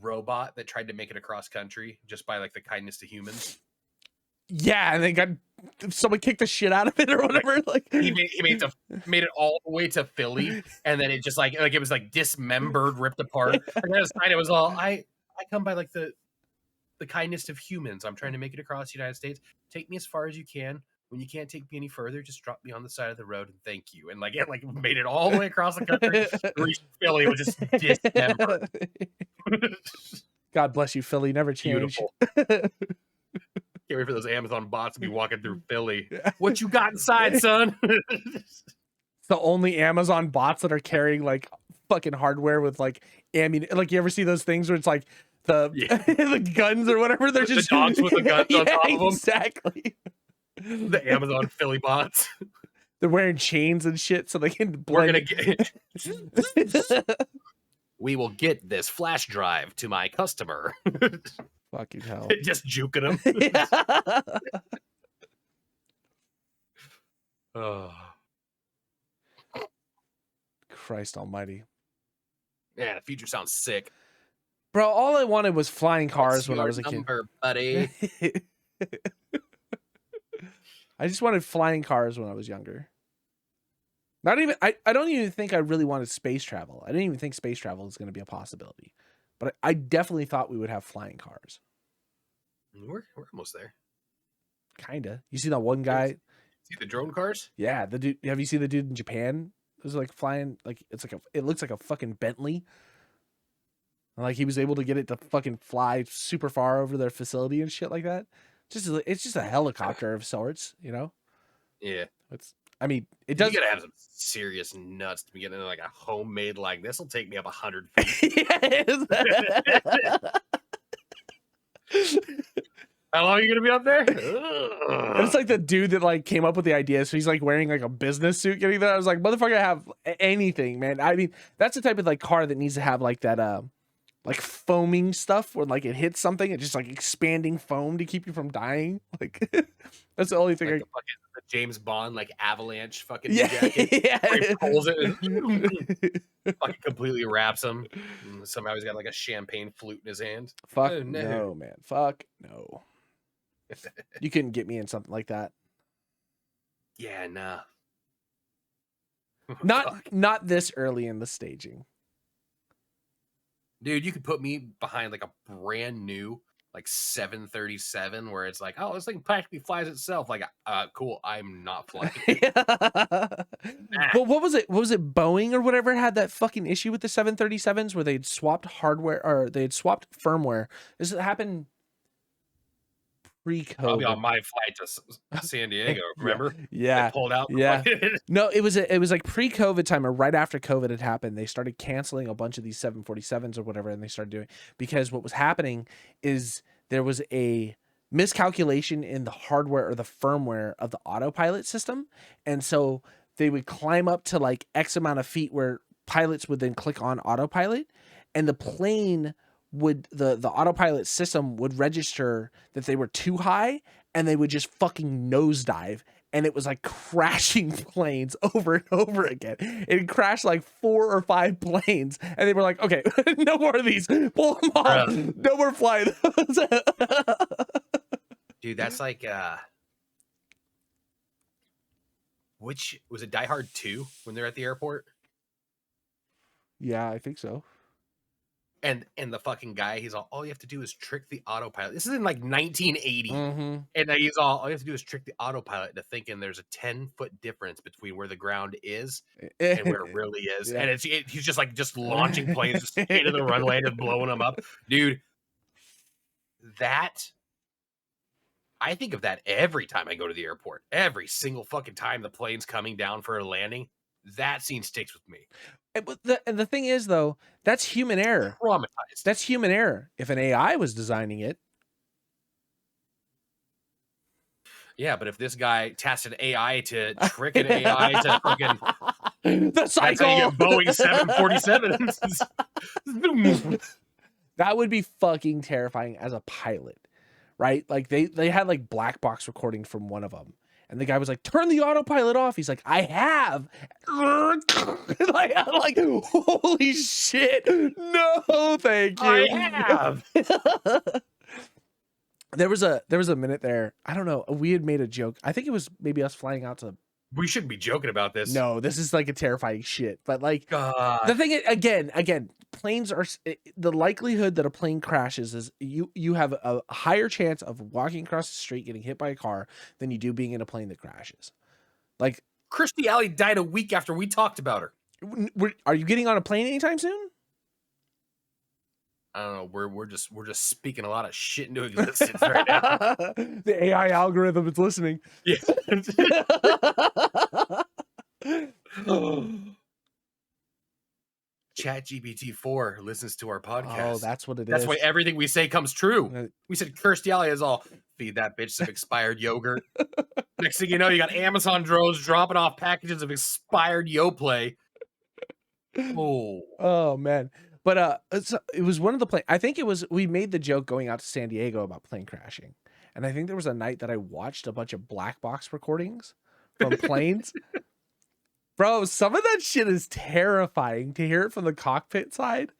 [SPEAKER 1] robot that tried to make it across country just by like the kindness to humans?
[SPEAKER 2] Yeah, and they got someone kicked the shit out of it or whatever. Like
[SPEAKER 1] he made it all the way to Philly, and then it just like it was like dismembered, ripped apart. And then it was all I come by like the kindness of humans. I'm trying to make it across the United States. Take me as far as you can. When you can't take me any further, just drop me on the side of the road and thank you. And like it like made it all the way across the country. Reached Philly, it was just dismembered.
[SPEAKER 2] God bless you, Philly. Never change.
[SPEAKER 1] Beautiful. can't wait for those Amazon bots to be walking through Philly.
[SPEAKER 2] Yeah.
[SPEAKER 1] What you got inside, son?
[SPEAKER 2] It's the only Amazon bots that are carrying like fucking hardware with like ammunition. Like you ever see those things where it's like the the guns or whatever? They're just
[SPEAKER 1] the dogs with the guns on top of them.
[SPEAKER 2] Exactly.
[SPEAKER 1] The Amazon Philly bots.
[SPEAKER 2] They're wearing chains and shit so they can
[SPEAKER 1] We're
[SPEAKER 2] blend.
[SPEAKER 1] gonna get. We will get this flash drive to my customer.
[SPEAKER 2] Fucking hell.
[SPEAKER 1] Just juking him. Oh.
[SPEAKER 2] Christ almighty.
[SPEAKER 1] Yeah, the future sounds sick.
[SPEAKER 2] Bro, all I wanted was flying cars when I was a
[SPEAKER 1] number,
[SPEAKER 2] kid.
[SPEAKER 1] Buddy.
[SPEAKER 2] I just wanted flying cars when I was younger. Not even I don't even think I really wanted space travel. I didn't even think space travel was going to be a possibility. But I definitely thought we would have flying cars.
[SPEAKER 1] We're almost there.
[SPEAKER 2] Kinda. You see that one guy?
[SPEAKER 1] See the drone cars?
[SPEAKER 2] Yeah, the dude. Have you seen the dude in Japan? It was like flying, like it looks like a fucking Bentley. And like he was able to get it to fucking fly super far over their facility and shit like that. It's just a helicopter of sorts, you know?
[SPEAKER 1] Yeah.
[SPEAKER 2] I mean, it does.
[SPEAKER 1] You gotta have some serious nuts to be getting like a homemade, like, this will take me up 100 feet. How long are you gonna be up there?
[SPEAKER 2] It's like the dude that like came up with the idea. So he's like wearing like a business suit getting there. I was like, motherfucker, have anything, man. I mean, that's the type of like car that needs to have like that like foaming stuff when like it hits something, it's just like expanding foam to keep you from dying. Like that's the only thing.
[SPEAKER 1] Like the James Bond like avalanche fucking
[SPEAKER 2] Yeah,
[SPEAKER 1] jacket.
[SPEAKER 2] yeah.
[SPEAKER 1] Where he pulls it and fucking completely wraps him. And somehow he's got like a champagne flute in his hand.
[SPEAKER 2] Fuck
[SPEAKER 1] Oh,
[SPEAKER 2] no, man. Fuck no. You couldn't get me in something like that.
[SPEAKER 1] Yeah, nah.
[SPEAKER 2] Not this early in the staging.
[SPEAKER 1] Dude, you could put me behind like a brand new like 737 where it's like, oh, this thing practically flies itself. Like, cool, I'm not flying.
[SPEAKER 2] Well, what was it? What was it? Boeing or whatever had that fucking issue with the 737s where they'd swapped hardware or they'd swapped firmware. This happened pre-COVID.
[SPEAKER 1] Probably on my flight to San Diego. Remember?
[SPEAKER 2] Yeah.
[SPEAKER 1] They pulled out.
[SPEAKER 2] Yeah. No, it was like pre-COVID time or right after COVID had happened. They started canceling a bunch of these 747s or whatever, and they started doing because what was happening is there was a miscalculation in the hardware or the firmware of the autopilot system, and so they would climb up to like X amount of feet where pilots would then click on autopilot, and the plane would the autopilot system would register that they were too high, and they would just fucking nosedive. And it was like crashing planes over and over again. It crashed like 4 or 5 planes. And they were like, okay, no more of these. Pull them off. No more flying those.
[SPEAKER 1] Dude, that's like, which, was it Die Hard 2 when they're at the airport?
[SPEAKER 2] Yeah, I think so.
[SPEAKER 1] And the fucking guy, he's all you have to do is trick the autopilot. This is in like 1980.
[SPEAKER 2] Mm-hmm.
[SPEAKER 1] And he's all you have to do is trick the autopilot into thinking there's a 10-foot difference between where the ground is and where it really is.
[SPEAKER 2] Yeah.
[SPEAKER 1] And he's just launching planes just into the runway and blowing them up. Dude, I think of that every time I go to the airport. Every single fucking time the plane's coming down for a landing, that scene sticks with me.
[SPEAKER 2] And the thing is, though, that's human error.
[SPEAKER 1] Traumatized.
[SPEAKER 2] That's human error. If an AI was designing it.
[SPEAKER 1] Yeah, but if this guy tasked an AI to trick an AI to fucking...
[SPEAKER 2] The cycle!
[SPEAKER 1] That's how you get Boeing 747.
[SPEAKER 2] That would be fucking terrifying as a pilot, right? Like, they had, like, black box recording from one of them. And the guy was like, turn the autopilot off. He's like, I have. like, I'm like, holy shit. No, thank you.
[SPEAKER 1] I have.
[SPEAKER 2] There was a minute there. I don't know. We had made a joke. I think it was maybe us flying out to.
[SPEAKER 1] We shouldn't be joking about this.
[SPEAKER 2] No, this is like a terrifying shit. But like,
[SPEAKER 1] God.
[SPEAKER 2] the thing is, again, planes are the likelihood that a plane crashes is you have a higher chance of walking across the street getting hit by a car than you do being in a plane that crashes. Like
[SPEAKER 1] Kirstie Alley died a week after we talked about her.
[SPEAKER 2] Are you getting on a plane anytime soon?
[SPEAKER 1] I don't know. We're just speaking a lot of shit into existence right now.
[SPEAKER 2] The AI algorithm is listening.
[SPEAKER 1] Yeah. ChatGPT-4 listens to our podcast.
[SPEAKER 2] Oh, that's what it is.
[SPEAKER 1] That's why everything we say comes true. We said Kirstie Alley is all feed that bitch some expired yogurt. Next thing you know, you got Amazon drones dropping off packages of expired Yoplait.
[SPEAKER 2] Oh man. But it was one of the I think it was, we made the joke going out to San Diego about plane crashing. And I think there was a night that I watched a bunch of black box recordings from planes. Bro, some of that shit is terrifying to hear it from the cockpit side.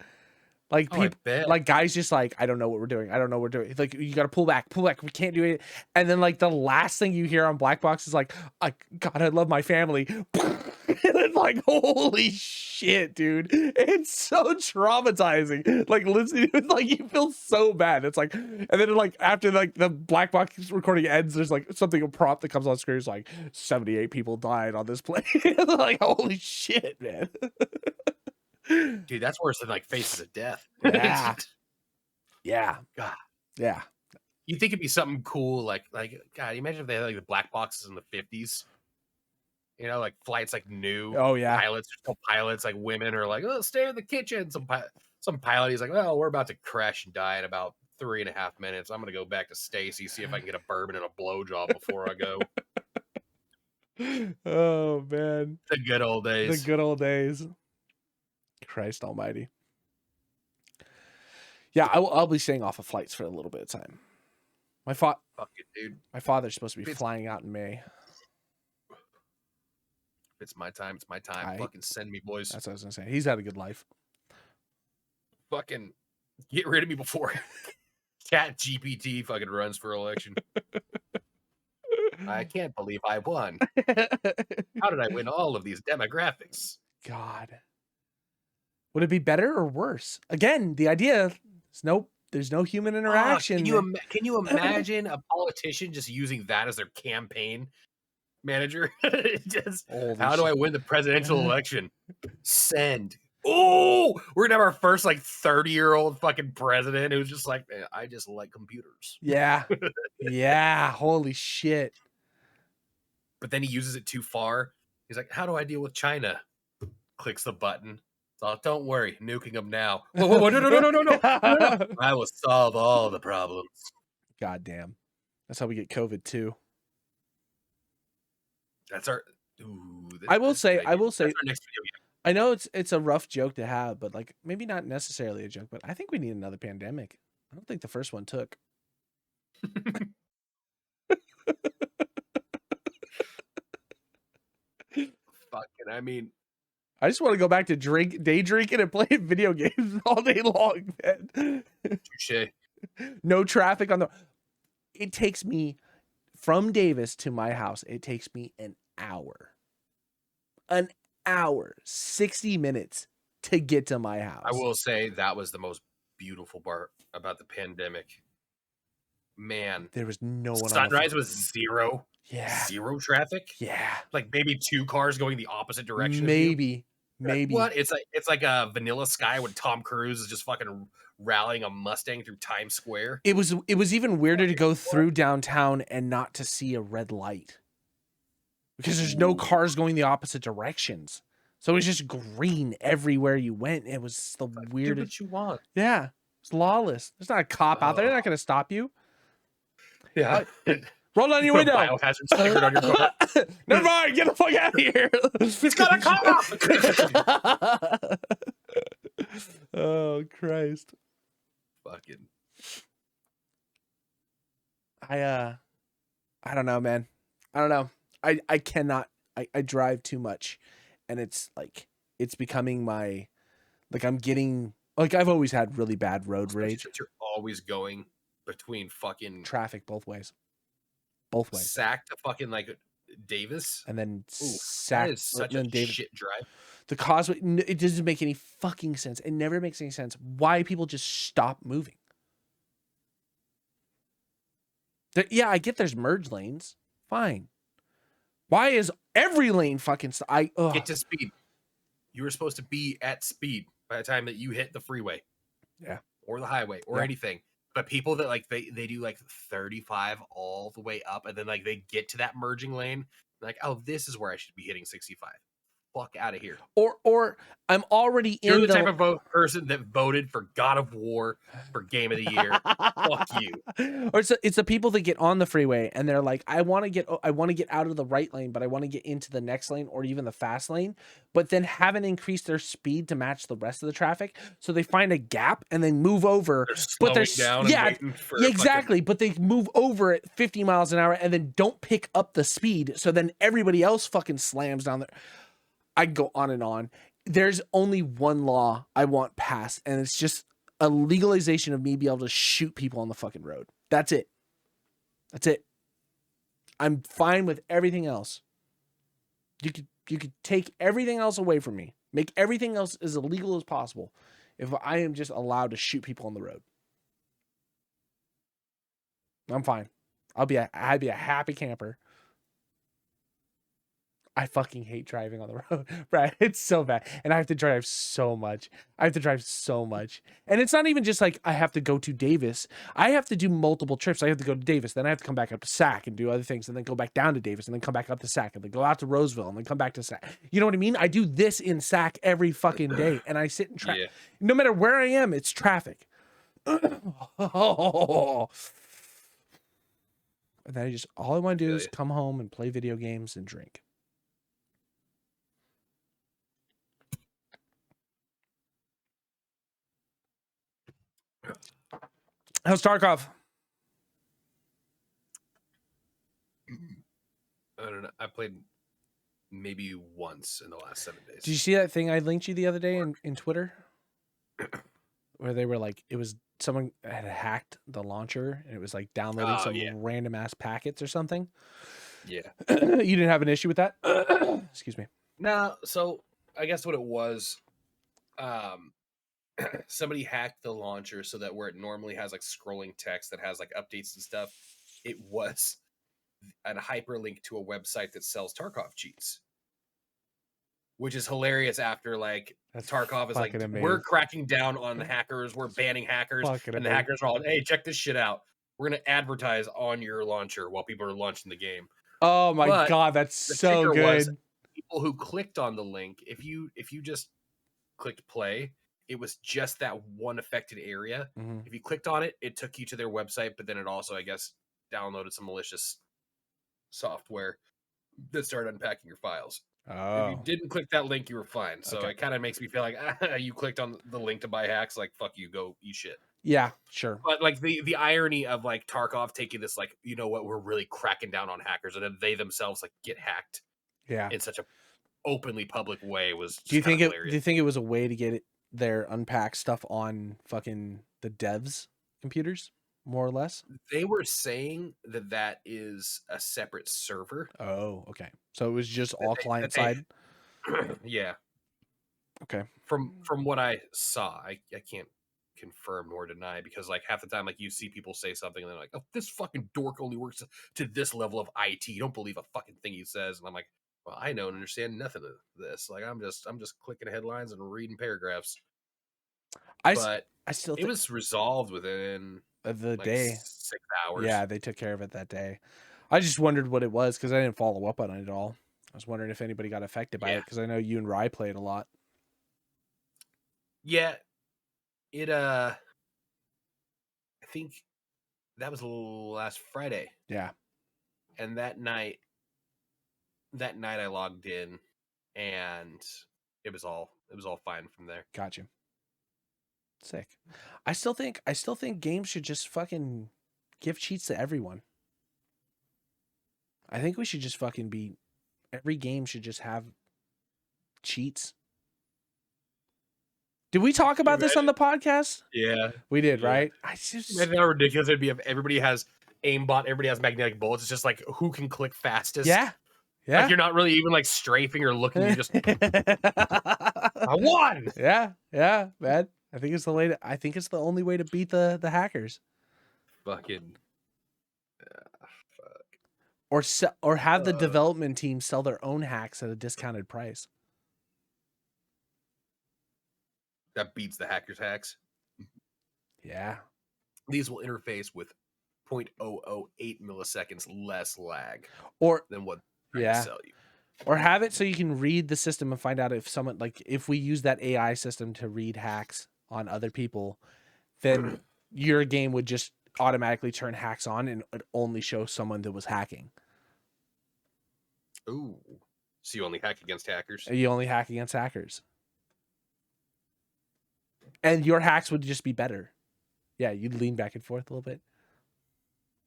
[SPEAKER 2] Like people, like guys just like, I don't know what we're doing. I don't know what we're doing. Like, you got to pull back. We can't do it. And then like the last thing you hear on black box is like, God, I love my family. And it's like, holy shit, dude. It's so traumatizing. Like listening to it, like you feel so bad. It's like, and then like after like the black box recording ends, there's like something, a prompt that comes on screen. It's like 78 people died on this plane. Like, holy shit, man.
[SPEAKER 1] Dude, that's worse than like Faces of Death.
[SPEAKER 2] Yeah. Yeah.
[SPEAKER 1] God.
[SPEAKER 2] Yeah.
[SPEAKER 1] You think it'd be something cool, like God, imagine if they had like the black boxes in the 50s. You know, like flights like new.
[SPEAKER 2] Oh yeah.
[SPEAKER 1] Pilots like women are like, oh, stay in the kitchen. Some pilot, he's like, well, we're about to crash and die in about 3.5 minutes. I'm gonna go back to Stacy, see if I can get a bourbon and a blowjob before I go.
[SPEAKER 2] Oh man.
[SPEAKER 1] The good old days.
[SPEAKER 2] The good old days. Christ almighty. Yeah, I'll be staying off of flights for a little bit of time.
[SPEAKER 1] Fuck it, dude.
[SPEAKER 2] My father's supposed to be flying out in May.
[SPEAKER 1] If it's my time, it's my time. Fucking send me, boys.
[SPEAKER 2] That's what I was gonna say. He's had a good life.
[SPEAKER 1] Fucking get rid of me before ChatGPT fucking runs for election. I can't believe I won. How did I win all of these demographics?
[SPEAKER 2] God. Would it be better or worse? Again, the idea is there's no human interaction.
[SPEAKER 1] Can you imagine a politician just using that as their campaign manager? How do I win the presidential election? Send. Oh, we're gonna have our first like 30-year-old fucking president who's just like, I just like computers.
[SPEAKER 2] Yeah. Yeah. Holy shit.
[SPEAKER 1] But then he uses it too far. He's like, how do I deal with China? Clicks the button. So don't worry, nuking them now. Whoa, no. I will solve all the problems.
[SPEAKER 2] God damn. That's how we get COVID too.
[SPEAKER 1] That's our.
[SPEAKER 2] I will say. Our next video. I know it's a rough joke to have, but like maybe not necessarily a joke. But I think we need another pandemic. I don't think the first one took.
[SPEAKER 1] Fucking, I mean,
[SPEAKER 2] I just want to go back to day drinking and playing video games all day long, man.
[SPEAKER 1] Touché.
[SPEAKER 2] No traffic on the. It takes me from Davis to my house. It takes me an hour. 60 minutes to get to my house.
[SPEAKER 1] I will say that was the most beautiful part about the pandemic. Man,
[SPEAKER 2] there was no one.
[SPEAKER 1] Sunrise was zero.
[SPEAKER 2] Yeah.
[SPEAKER 1] Zero traffic.
[SPEAKER 2] Yeah.
[SPEAKER 1] Like maybe 2 cars going the opposite direction.
[SPEAKER 2] Maybe.
[SPEAKER 1] What? It's like a Vanilla Sky when Tom Cruise is just fucking rallying a Mustang through Times Square.
[SPEAKER 2] It was even weirder to go through downtown and not to see a red light. Because there's no cars going the opposite directions. So it was just green everywhere you went. It was the weirdest.
[SPEAKER 1] Do what you want.
[SPEAKER 2] Yeah. It's lawless. There's not a cop out there. They're not going to stop you.
[SPEAKER 1] Yeah.
[SPEAKER 2] Roll down your window.
[SPEAKER 1] Biohazard sticker on your car.
[SPEAKER 2] Never mind. Get the fuck out of here.
[SPEAKER 1] It's got a cop.
[SPEAKER 2] Oh, Christ.
[SPEAKER 1] Fucking.
[SPEAKER 2] I don't know, man. I don't know. I cannot. I drive too much, and it's like it's becoming my I'm getting I've always had really bad road rage.
[SPEAKER 1] You're always going between fucking
[SPEAKER 2] traffic both ways.
[SPEAKER 1] Sac to fucking like Davis,
[SPEAKER 2] and then Sac
[SPEAKER 1] is such a
[SPEAKER 2] Davis.
[SPEAKER 1] Shit drive.
[SPEAKER 2] The causeway. It doesn't make any fucking sense. It never makes any sense why people just stop moving. Yeah, I get there's merge lanes. Fine. Why is every lane fucking...
[SPEAKER 1] Get to speed. You were supposed to be at speed by the time that you hit the freeway.
[SPEAKER 2] Yeah.
[SPEAKER 1] or the highway or
[SPEAKER 2] Yeah.
[SPEAKER 1] anything. But people that like they do like 35 all the way up, and then like they get to that merging lane, like, oh, this is where I should be hitting 65. Fuck out of here.
[SPEAKER 2] Or I'm already
[SPEAKER 1] You're
[SPEAKER 2] in
[SPEAKER 1] the
[SPEAKER 2] the
[SPEAKER 1] type of person that voted for God of War for Game of the Year. Fuck you.
[SPEAKER 2] Or it's the people that get on the freeway and they're like, I want to get out of the right lane, but I want to get into the next lane or even the fast lane, but then haven't increased their speed to match the rest of the traffic. So they find a gap and they move over.
[SPEAKER 1] They're
[SPEAKER 2] But
[SPEAKER 1] slowing down and waiting for
[SPEAKER 2] yeah, exactly. But they move over at 50 miles an hour and then don't pick up the speed. So then everybody else fucking slams down there. I can go on and on. There's only one law I want passed, and it's just a legalization of me being able to shoot people on the fucking road. That's it. That's it. I'm fine with everything else. You could take everything else away from me. Make everything else as illegal as possible if I am just allowed to shoot people on the road. I'm fine. I'd be a happy camper. I fucking hate driving on the road, right? It's so bad. And I have to drive so much. And it's not even just like I have to go to Davis. I have to do multiple trips. I have to go to Davis. Then I have to come back up to Sac and do other things. And then go back down to Davis. And then come back up to Sac. And then go out to Roseville. And then come back to Sac. You know what I mean? I do this in Sac every fucking day. And I sit in traffic.
[SPEAKER 1] Yeah.
[SPEAKER 2] No matter where I am, it's traffic. And then all I want to do is come home and play video games and drink. How's Tarkov?
[SPEAKER 1] I don't know. I played maybe once in the last 7 days.
[SPEAKER 2] Did you see that thing I linked you the other day in Twitter? Where they were like, it was someone had hacked the launcher and it was like downloading some random ass packets or something.
[SPEAKER 1] Yeah.
[SPEAKER 2] You didn't have an issue with that? Excuse me.
[SPEAKER 1] No, so I guess what it was, somebody hacked the launcher so that where it normally has like scrolling text that has like updates and stuff, it was a hyperlink to a website that sells Tarkov cheats, which is hilarious. After like Tarkov is like,
[SPEAKER 2] amazing.
[SPEAKER 1] We're cracking down on the hackers, we're banning hackers, and the hackers are all, hey, check this shit out. We're gonna advertise on your launcher while people are launching the game.
[SPEAKER 2] Oh my god, that's so good.
[SPEAKER 1] People who clicked on the link, if you just clicked play, it was just that one affected area.
[SPEAKER 2] Mm-hmm.
[SPEAKER 1] If you clicked on it, it took you to their website, but then it also, I guess, downloaded some malicious software that started unpacking your files.
[SPEAKER 2] Oh.
[SPEAKER 1] If you didn't click that link, you were fine. So it kind of makes me feel like you clicked on the link to buy hacks, like fuck you, go eat shit.
[SPEAKER 2] Yeah, sure.
[SPEAKER 1] But like the irony of like Tarkov taking this, like, you know what, we're really cracking down on hackers, and then they themselves like get hacked.
[SPEAKER 2] Yeah.
[SPEAKER 1] In such a openly public way was just
[SPEAKER 2] do you think
[SPEAKER 1] hilarious.
[SPEAKER 2] it was a way to get their unpacked stuff on fucking the devs' computers, more or less?
[SPEAKER 1] They were saying that is a separate server.
[SPEAKER 2] Oh, okay. So it was just all client side?
[SPEAKER 1] Yeah.
[SPEAKER 2] Okay.
[SPEAKER 1] From what I saw, I can't confirm nor deny, because like half the time, like you see people say something and they're like, oh, this fucking dork only works to this level of IT. You don't believe a fucking thing he says. And I'm like, well, I don't understand nothing of this. Like I'm just clicking headlines and reading paragraphs. But I still think it was resolved within
[SPEAKER 2] the day,
[SPEAKER 1] 6 hours.
[SPEAKER 2] Yeah, they took care of it that day. I just wondered what it was because I didn't follow up on it at all. I was wondering if anybody got affected by it, because I know you and Rye played a lot.
[SPEAKER 1] Yeah, it I think that was last Friday.
[SPEAKER 2] Yeah,
[SPEAKER 1] and that night I logged in, and it was all fine from there.
[SPEAKER 2] Got you. Sick. I still think games should just fucking give cheats to everyone. I think we should just fucking every game should just have cheats. Did we talk about this on the podcast?
[SPEAKER 1] Yeah,
[SPEAKER 2] we did, right?
[SPEAKER 1] Imagine how ridiculous it'd be if everybody has aimbot, everybody has magnetic bullets. It's just like who can click fastest.
[SPEAKER 2] Yeah.
[SPEAKER 1] Like you're not really even like strafing or looking. You just I won.
[SPEAKER 2] Yeah, man. I think it's the only way to beat the hackers.
[SPEAKER 1] Fucking
[SPEAKER 2] fuck. Or have the development team sell their own hacks at a discounted price.
[SPEAKER 1] That beats the hackers' hacks.
[SPEAKER 2] Yeah.
[SPEAKER 1] These will interface with 0.008 milliseconds less lag
[SPEAKER 2] Or
[SPEAKER 1] than what they're trying to
[SPEAKER 2] yeah.
[SPEAKER 1] sell you.
[SPEAKER 2] Or have it so you can read the system and find out if someone, like, if we use that AI system to read hacks on other people, then your game would just automatically turn hacks on and it only show someone that was hacking.
[SPEAKER 1] Ooh. So you only hack against hackers?
[SPEAKER 2] You only hack against hackers. And your hacks would just be better. Yeah, you'd lean back and forth a little bit.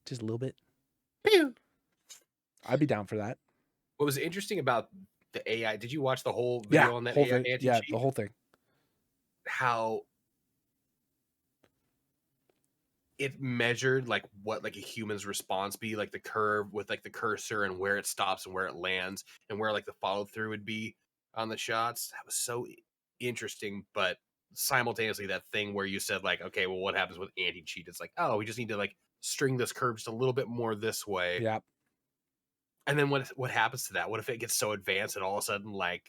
[SPEAKER 2] Just a little bit.
[SPEAKER 1] Pew.
[SPEAKER 2] I'd be down for that.
[SPEAKER 1] What was interesting about the AI, did you watch the whole
[SPEAKER 2] Yeah,
[SPEAKER 1] video on that
[SPEAKER 2] whole
[SPEAKER 1] AI
[SPEAKER 2] thing. Yeah,
[SPEAKER 1] anti-cheat?
[SPEAKER 2] the whole thing.
[SPEAKER 1] How it measured like what like a human's response be, like the curve with like the cursor and where it stops and where it lands and where like the follow through would be on the shots. That was so interesting, but simultaneously that thing where you said like, okay, well, what happens with anti-cheat? It's like, oh, we just need to like string this curve just a little bit more this way.
[SPEAKER 2] Yeah.
[SPEAKER 1] And then what happens to that? What if it gets so advanced and all of a sudden like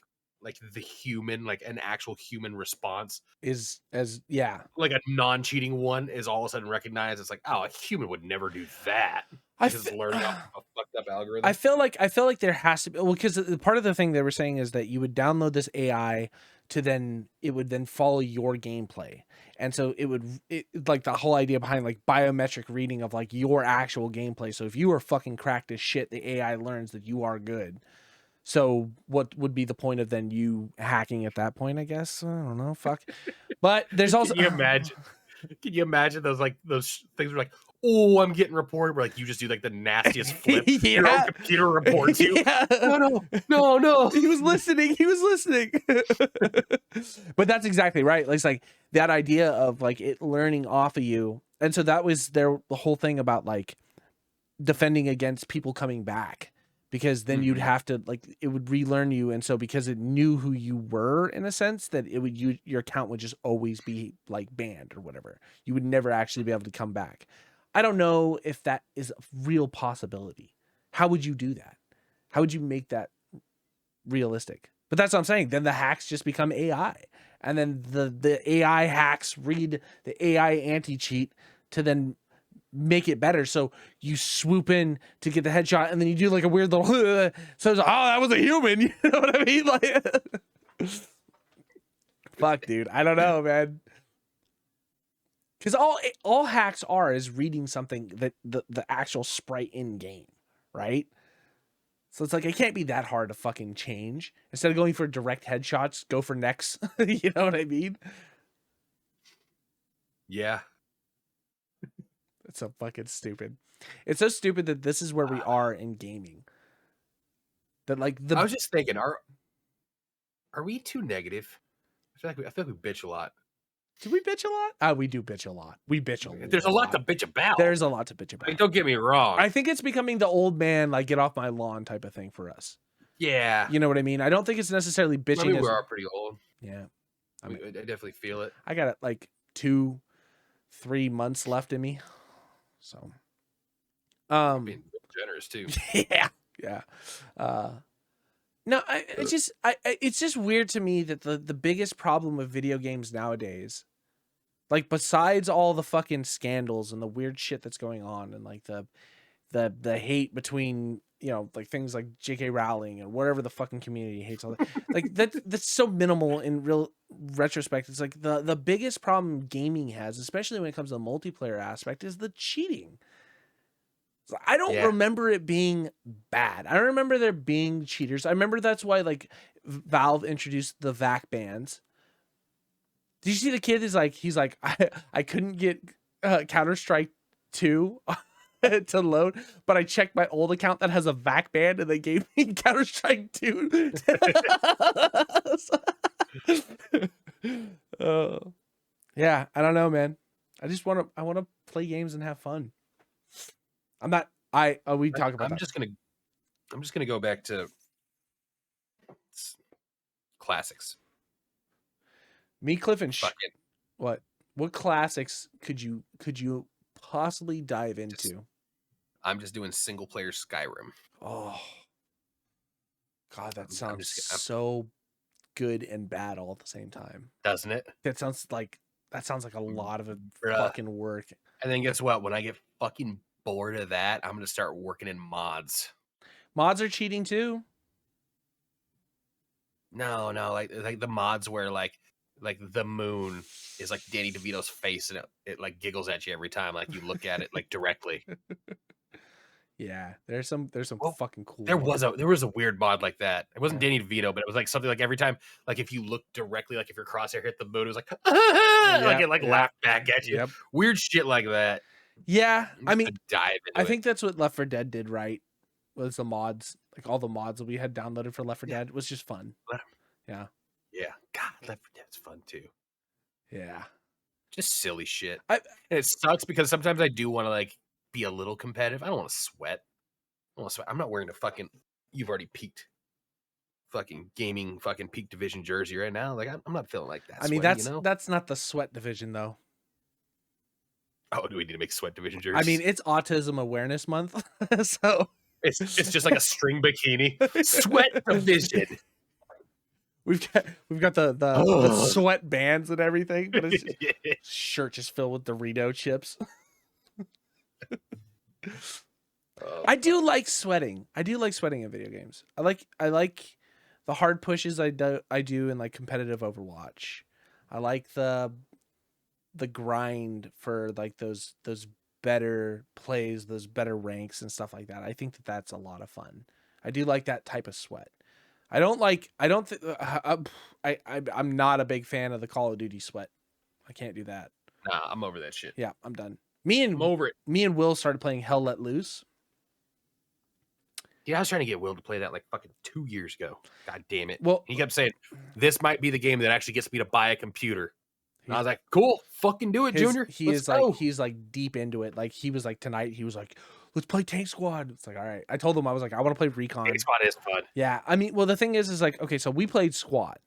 [SPEAKER 1] the human, like an actual human response,
[SPEAKER 2] Is as yeah.
[SPEAKER 1] like a non-cheating one, is all of a sudden recognized? It's like, oh, a human would never do that
[SPEAKER 2] I
[SPEAKER 1] because it's learning off of a fucked up algorithm.
[SPEAKER 2] I feel like there has to be, well, because part of the thing they were saying is that you would download this AI to then it would then follow your gameplay. And so like the whole idea behind like biometric reading of like your actual gameplay. So if you are fucking cracked as shit, the AI learns that you are good. So what would be the point of then you hacking at that point, I guess? I don't know. Fuck. But there's also
[SPEAKER 1] Can you imagine? Can you imagine those things were like, oh, I'm getting reported. Where like you just do like the nastiest flip. Your own
[SPEAKER 2] yeah.
[SPEAKER 1] computer reports you.
[SPEAKER 2] Yeah.
[SPEAKER 1] No.
[SPEAKER 2] He was listening. He was listening. But that's exactly right. Like, it's like that idea of like it learning off of you. And so that was the whole thing about like defending against people coming back, because then you'd have to like, it would relearn you. And so because it knew who you were in a sense, that it would, your account would just always be like banned or whatever. You would never actually be able to come back. I don't know if that is a real possibility. How would you do that? How would you make that realistic? But that's what I'm saying. Then the hacks just become AI. And then the AI hacks read the AI anti-cheat to then make it better. So you swoop in to get the headshot and then you do like a weird little so it's like, oh, that was a human. You know what I mean? Like fuck, dude. I don't know, man. Because all hacks are is reading something that the actual sprite in game, right? So it's like it can't be that hard to fucking change. Instead of going for direct headshots, go for necks. You know what I mean?
[SPEAKER 1] Yeah.
[SPEAKER 2] It's so fucking stupid. It's so stupid that this is where we are in gaming. That like
[SPEAKER 1] I was just thinking, are we too negative? I feel like we bitch a lot.
[SPEAKER 2] do we bitch a lot? We do bitch a lot. We bitch a lot.
[SPEAKER 1] There's a lot to bitch about.
[SPEAKER 2] There's a lot to bitch about.
[SPEAKER 1] Like, don't get me wrong.
[SPEAKER 2] I think it's becoming the old man, like, get off my lawn type of thing for us.
[SPEAKER 1] Yeah.
[SPEAKER 2] You know what I mean? I don't think it's necessarily bitching.
[SPEAKER 1] I mean, we are pretty old.
[SPEAKER 2] Yeah.
[SPEAKER 1] I mean, I definitely feel it.
[SPEAKER 2] I got like 2-3 months left in me. So
[SPEAKER 1] Being generous too.
[SPEAKER 2] Yeah. No, it's just weird to me that the biggest problem with video games nowadays, like besides all the fucking scandals and the weird shit that's going on and like the hate between, you know, like things like J.K. Rowling and whatever the fucking community hates all that, like that's so minimal in real retrospect. It's like the biggest problem gaming has, especially when it comes to the multiplayer aspect, is the cheating. So I don't remember it being bad. I don't remember there being cheaters. I remember that's why like Valve introduced the VAC bans. Did you see the kid he's like I couldn't get Counter-Strike 2 to load, but I checked my old account that has a VAC ban and they gave me Counter-Strike 2. Yeah, I don't know, man. I want to play games and have fun. I'm not. We talk about.
[SPEAKER 1] I'm just gonna go back to classics.
[SPEAKER 2] Me, Cliff, and what classics could you possibly dive into?
[SPEAKER 1] I'm just doing single player Skyrim.
[SPEAKER 2] Oh, God, that sounds so good and bad all at the same time,
[SPEAKER 1] doesn't it?
[SPEAKER 2] That sounds like That sounds like a lot of
[SPEAKER 1] Bruh.
[SPEAKER 2] fucking work.
[SPEAKER 1] And then guess what? When I get fucking bored of that, I'm gonna start working in mods.
[SPEAKER 2] Mods are cheating too.
[SPEAKER 1] No, like the mods where like the moon is like Danny DeVito's face and it like giggles at you every time like you look at it like directly.
[SPEAKER 2] Yeah, there's some
[SPEAKER 1] Well,
[SPEAKER 2] fucking cool
[SPEAKER 1] there
[SPEAKER 2] ones.
[SPEAKER 1] was a weird mod like that. It wasn't
[SPEAKER 2] Yeah.
[SPEAKER 1] Danny DeVito, but it was like something like every time, like if you look directly, like if your crosshair hit the moon, it was like like it like laughed back at you.
[SPEAKER 2] Yep.
[SPEAKER 1] Weird shit like that.
[SPEAKER 2] Yeah, I mean,
[SPEAKER 1] dive into
[SPEAKER 2] I
[SPEAKER 1] it.
[SPEAKER 2] think that's what Left 4 Dead did right. Was the mods, like all the mods that we had downloaded for Left 4 Dead was just fun. Yeah.
[SPEAKER 1] Yeah. God, Left 4 Dead's fun too.
[SPEAKER 2] Yeah.
[SPEAKER 1] Just silly shit.
[SPEAKER 2] I-
[SPEAKER 1] And it sucks because sometimes I do want to like be a little competitive. I don't want to sweat. I'm not wearing a fucking. You've already peaked. Fucking gaming, fucking peak division jersey right now. Like I'm not feeling like that.
[SPEAKER 2] I mean,
[SPEAKER 1] sweaty,
[SPEAKER 2] that's not the sweat division though.
[SPEAKER 1] Oh, do we need to make sweat division jerseys?
[SPEAKER 2] I mean, it's Autism Awareness Month, so
[SPEAKER 1] it's just like a string bikini. Sweat division.
[SPEAKER 2] We've got the sweat bands and everything, but it's just, shirt just filled with Dorito chips. I do like sweating. I do like sweating in video games. I like the hard pushes I do in like competitive Overwatch. I like the grind for like those better plays, those better ranks and stuff like that. I think that's a lot of fun. I do like that type of sweat. I'm not a big fan of the Call of Duty sweat. I can't do that.
[SPEAKER 1] Nah, I'm over that shit.
[SPEAKER 2] Yeah, I'm done.
[SPEAKER 1] I'm over it.
[SPEAKER 2] Me and Will started playing Hell Let Loose.
[SPEAKER 1] Yeah, I was trying to get Will to play that like fucking 2 years ago. God damn it.
[SPEAKER 2] Well,
[SPEAKER 1] he kept saying, this might be the game that actually gets me to buy a computer. And I was like, cool, fucking do it, Junior.
[SPEAKER 2] He's like deep into it. Like he was like tonight, he was like, let's play Tank Squad. It's like, all right. I told him I was like, I want to play Recon.
[SPEAKER 1] Tank Squad is fun.
[SPEAKER 2] Yeah. I mean, well, the thing is like, okay, so we played Squad.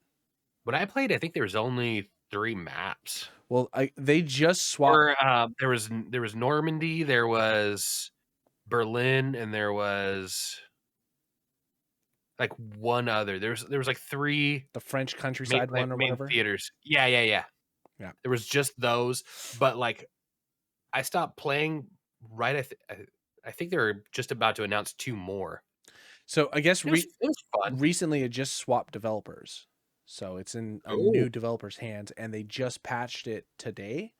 [SPEAKER 1] When I played, I think there was only 3 maps.
[SPEAKER 2] Well, they just swapped.
[SPEAKER 1] There was Normandy, there was Berlin, and there was like one other. There was like 3
[SPEAKER 2] the French countryside one or whatever
[SPEAKER 1] theaters. Yeah. There was just those, but like I stopped playing right. I think they were just about to announce 2 more.
[SPEAKER 2] So I guess
[SPEAKER 1] it was fun.
[SPEAKER 2] Recently it just swapped developers, so it's in a new developer's hands, and they just patched it today.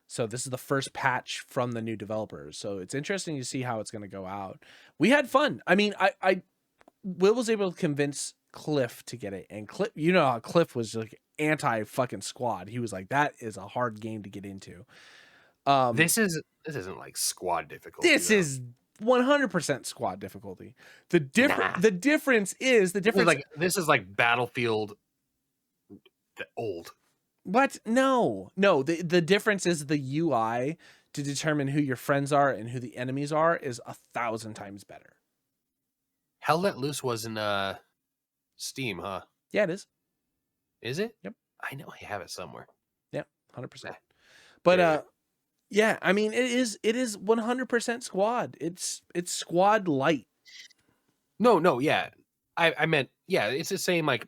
[SPEAKER 2] So this is the first patch from the new developers. So it's interesting to see how it's going to go out. We had fun. I mean, Will was able to convince Cliff to get it, and Cliff, you know how Cliff was like anti fucking Squad. He was like, that is a hard game to get into.
[SPEAKER 1] This isn't like Squad difficulty.
[SPEAKER 2] This is 100% Squad difficulty. The difference is
[SPEAKER 1] this is like Battlefield old.
[SPEAKER 2] What? No. The difference is the UI to determine who your friends are and who the enemies are is 1,000 times better.
[SPEAKER 1] Hell Let Loose was in Steam, huh?
[SPEAKER 2] Yeah, it is.
[SPEAKER 1] Is it?
[SPEAKER 2] Yep.
[SPEAKER 1] I know I have it somewhere.
[SPEAKER 2] Yeah, 100%. But yeah, I mean it is 100% Squad. It's Squad light.
[SPEAKER 1] No, yeah. I meant yeah, it's the same like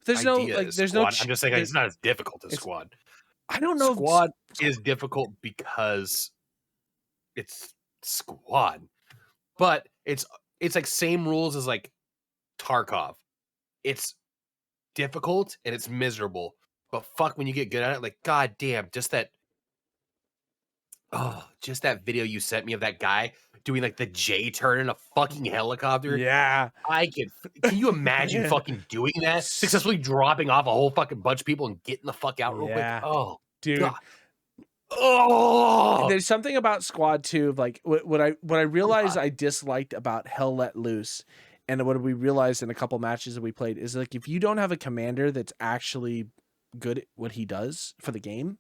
[SPEAKER 2] there's no like there's
[SPEAKER 1] Squad.
[SPEAKER 2] no
[SPEAKER 1] I'm just saying like, it's not as difficult as Squad.
[SPEAKER 2] I don't know.
[SPEAKER 1] Squad is difficult because it's Squad. But it's like same rules as like Tarkov. It's difficult and it's miserable. But fuck when you get good at it, like goddamn, just that video you sent me of that guy doing like the J turn in a fucking helicopter.
[SPEAKER 2] Yeah.
[SPEAKER 1] Can you imagine fucking doing that? Successfully dropping off a whole fucking bunch of people and getting the fuck out real quick. Oh,
[SPEAKER 2] dude.
[SPEAKER 1] God. Oh,
[SPEAKER 2] there's something about Squad 2 of like what I realized I disliked about Hell Let Loose, and what we realized in a couple matches that we played is like if you don't have a commander that's actually good at what he does for the game,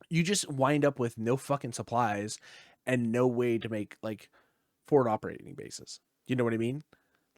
[SPEAKER 2] you just wind up with no fucking supplies and no way to make like forward operating bases. You know what I mean?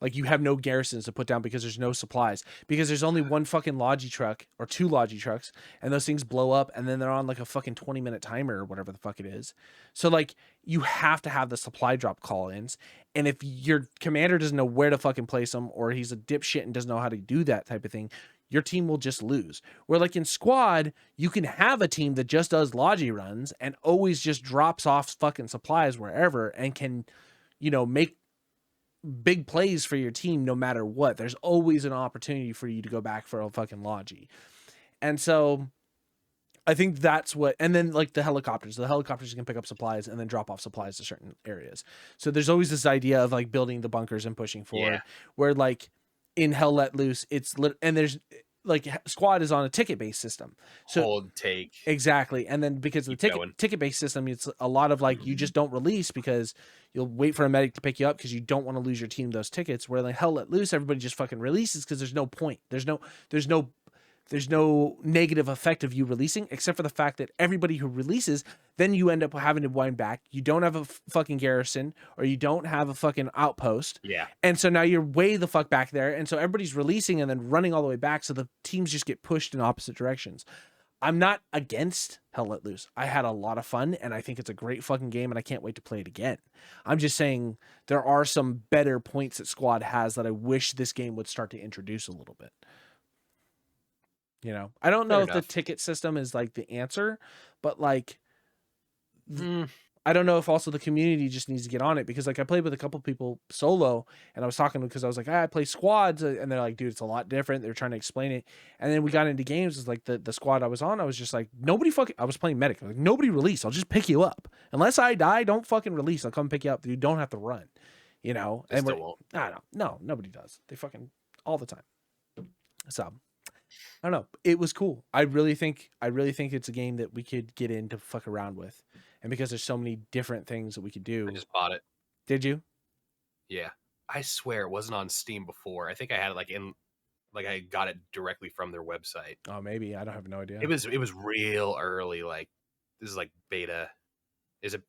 [SPEAKER 2] Like you have no garrisons to put down because there's no supplies, because there's only one fucking Logi truck or 2 Logi trucks, and those things blow up and then they're on like a fucking 20-minute timer or whatever the fuck it is. So like you have to have the supply drop call-ins, and if your commander doesn't know where to fucking place them, or he's a dipshit and doesn't know how to do that type of thing, your team will just lose. Where like in squad, you can have a team that just does logi runs and always just drops off fucking supplies wherever and can, you know, make big plays for your team no matter what. There's always an opportunity for you to go back for a fucking logi. And so I think that's what, and then like the helicopters can pick up supplies and then drop off supplies to certain areas. So there's always this idea of like building the bunkers and pushing forward, where like in Hell Let Loose, and there's like squad is on a ticket based system. So
[SPEAKER 1] hold, take.
[SPEAKER 2] Exactly. And then because of the ticket based system, it's a lot of like, you just don't release because you'll wait for a medic to pick you up because you don't want to lose your team those tickets. Where like Hell Let Loose, everybody just fucking releases because there's no point. There's no negative effect of you releasing, except for the fact that everybody who releases, then you end up having to wind back. You don't have a fucking garrison, or you don't have a fucking outpost.
[SPEAKER 1] Yeah.
[SPEAKER 2] And so now you're way the fuck back there. And so everybody's releasing and then running all the way back. So the teams just get pushed in opposite directions. I'm not against Hell Let Loose. I had a lot of fun and I think it's a great fucking game and I can't wait to play it again. I'm just saying there are some better points that Squad has that I wish this game would start to introduce a little bit. You know, I don't know if the ticket system is like the answer, but like, I don't know if also the community just needs to get on it, because like I played with a couple people solo and I was talking because I was like, I play squads, and they're like, dude, it's a lot different. They're trying to explain it. And then we got into games. It's like the squad I was on, I was just like, I was playing medic. Like, nobody release. I'll just pick you up. Unless I die, don't fucking release. I'll come pick you up. You don't have to run, you know?
[SPEAKER 1] They still won't.
[SPEAKER 2] I don't know. No, nobody does. They fucking all the time. So I don't know. It was cool. I really think it's a game that we could get in to fuck around with. And because there's so many different things that we could do.
[SPEAKER 1] I just bought it.
[SPEAKER 2] Did you?
[SPEAKER 1] Yeah. I swear it wasn't on Steam before. I think I had it I got it directly from their website.
[SPEAKER 2] Oh, maybe. I don't have no idea.
[SPEAKER 1] It was real early. Like, this is like beta. Is it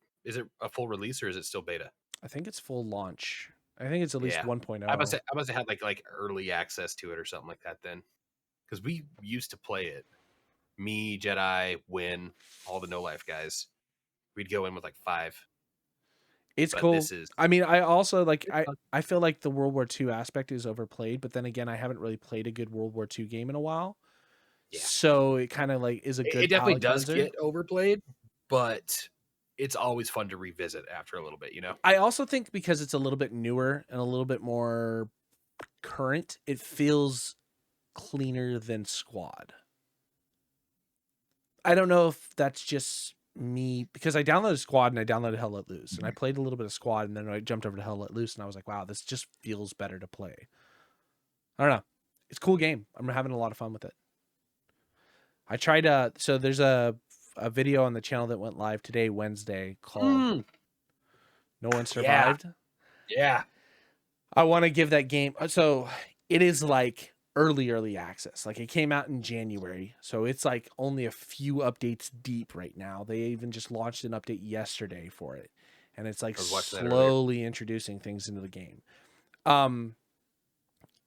[SPEAKER 1] a full release or is it still beta?
[SPEAKER 2] I think it's full launch. I think it's at least 1.0.
[SPEAKER 1] I must have had like early access to it or something like that then. Because we used to play it. Me, Jedi, Win, all the No Life guys. We'd go in with like 5.
[SPEAKER 2] It's cool. I mean, I also like, I feel like the World War II aspect is overplayed, but then again, I haven't really played a good World War II game in a while. Yeah. So it kind of like is a good.
[SPEAKER 1] It definitely does get overplayed, but it's always fun to revisit after a little bit, you know?
[SPEAKER 2] I also think because it's a little bit newer and a little bit more current, it feels cleaner than Squad. I don't know if that's just me, because I downloaded Squad and I downloaded Hell Let Loose and I played a little bit of Squad and then I jumped over to Hell Let Loose and I was like, wow, this just feels better to play. I don't know. It's a cool game. I'm having a lot of fun with it. I tried so there's a video on the channel that went live today, Wednesday, called No One Survived.
[SPEAKER 1] Yeah.
[SPEAKER 2] I want to give that game, so it is like early access. Like, it came out in January, so it's like only a few updates deep right now. They even just launched an update yesterday for it, and it's like slowly introducing things into the game.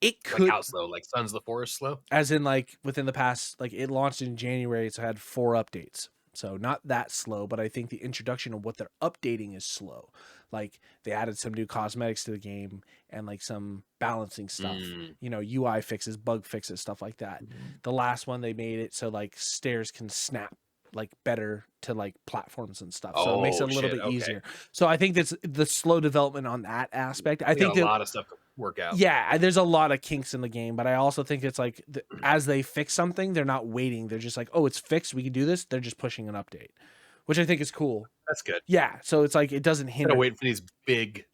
[SPEAKER 2] It could,
[SPEAKER 1] like, how slow? Like Sons of the Forest slow?
[SPEAKER 2] As in, like, within the past, like, it launched in January, so it had 4 updates. So not that slow, but I think the introduction of what they're updating is slow. Like, they added some new cosmetics to the game and like some balancing stuff, you know, UI fixes, bug fixes, stuff like that. The last one, they made it so like stairs can snap like better to like platforms and stuff. So it makes it a little bit easier. So I think that's the slow development on that aspect. I think
[SPEAKER 1] a lot of stuff to work out.
[SPEAKER 2] Yeah, there's a lot of kinks in the game, but I also think it's like as they fix something, they're not waiting. They're just like, oh, it's fixed, we can do this. They're just pushing an update, which I think is cool.
[SPEAKER 1] That's good.
[SPEAKER 2] Yeah, so it's like it doesn't hinder.
[SPEAKER 1] Instead of waiting for these big,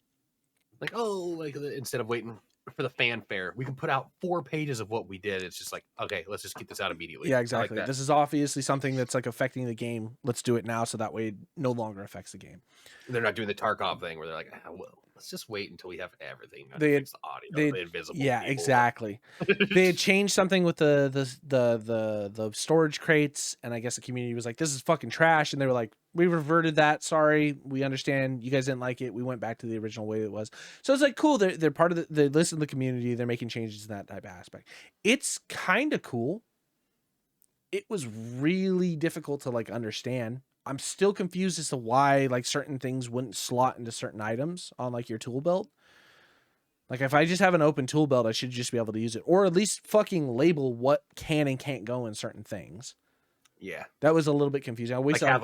[SPEAKER 1] like, instead of waiting for the fanfare, we can put out 4 pages of what we did. It's just like, okay, let's just keep this out immediately.
[SPEAKER 2] Yeah, exactly. This is obviously something that's like affecting the game. Let's do it now, so that way it no longer affects the game.
[SPEAKER 1] They're not doing the Tarkov thing where they're like, well, let's just wait until we have everything.
[SPEAKER 2] They had
[SPEAKER 1] the audio, the invisible.
[SPEAKER 2] Yeah,
[SPEAKER 1] people.
[SPEAKER 2] Exactly. They had changed something with the storage crates, and I guess the community was like, "This is fucking trash," and they were like, "We reverted that. Sorry, we understand. You guys didn't like it. We went back to the original way it was." So it's like cool. They're part of they listen to the community. They're making changes in that type of aspect. It's kind of cool. It was really difficult to like understand. I'm still confused as to why like certain things wouldn't slot into certain items on like your tool belt. Like if I just have an open tool belt, I should just be able to use it, or at least fucking label what can and can't go in certain things.
[SPEAKER 1] Yeah,
[SPEAKER 2] that was a little bit confusing. I always
[SPEAKER 1] like have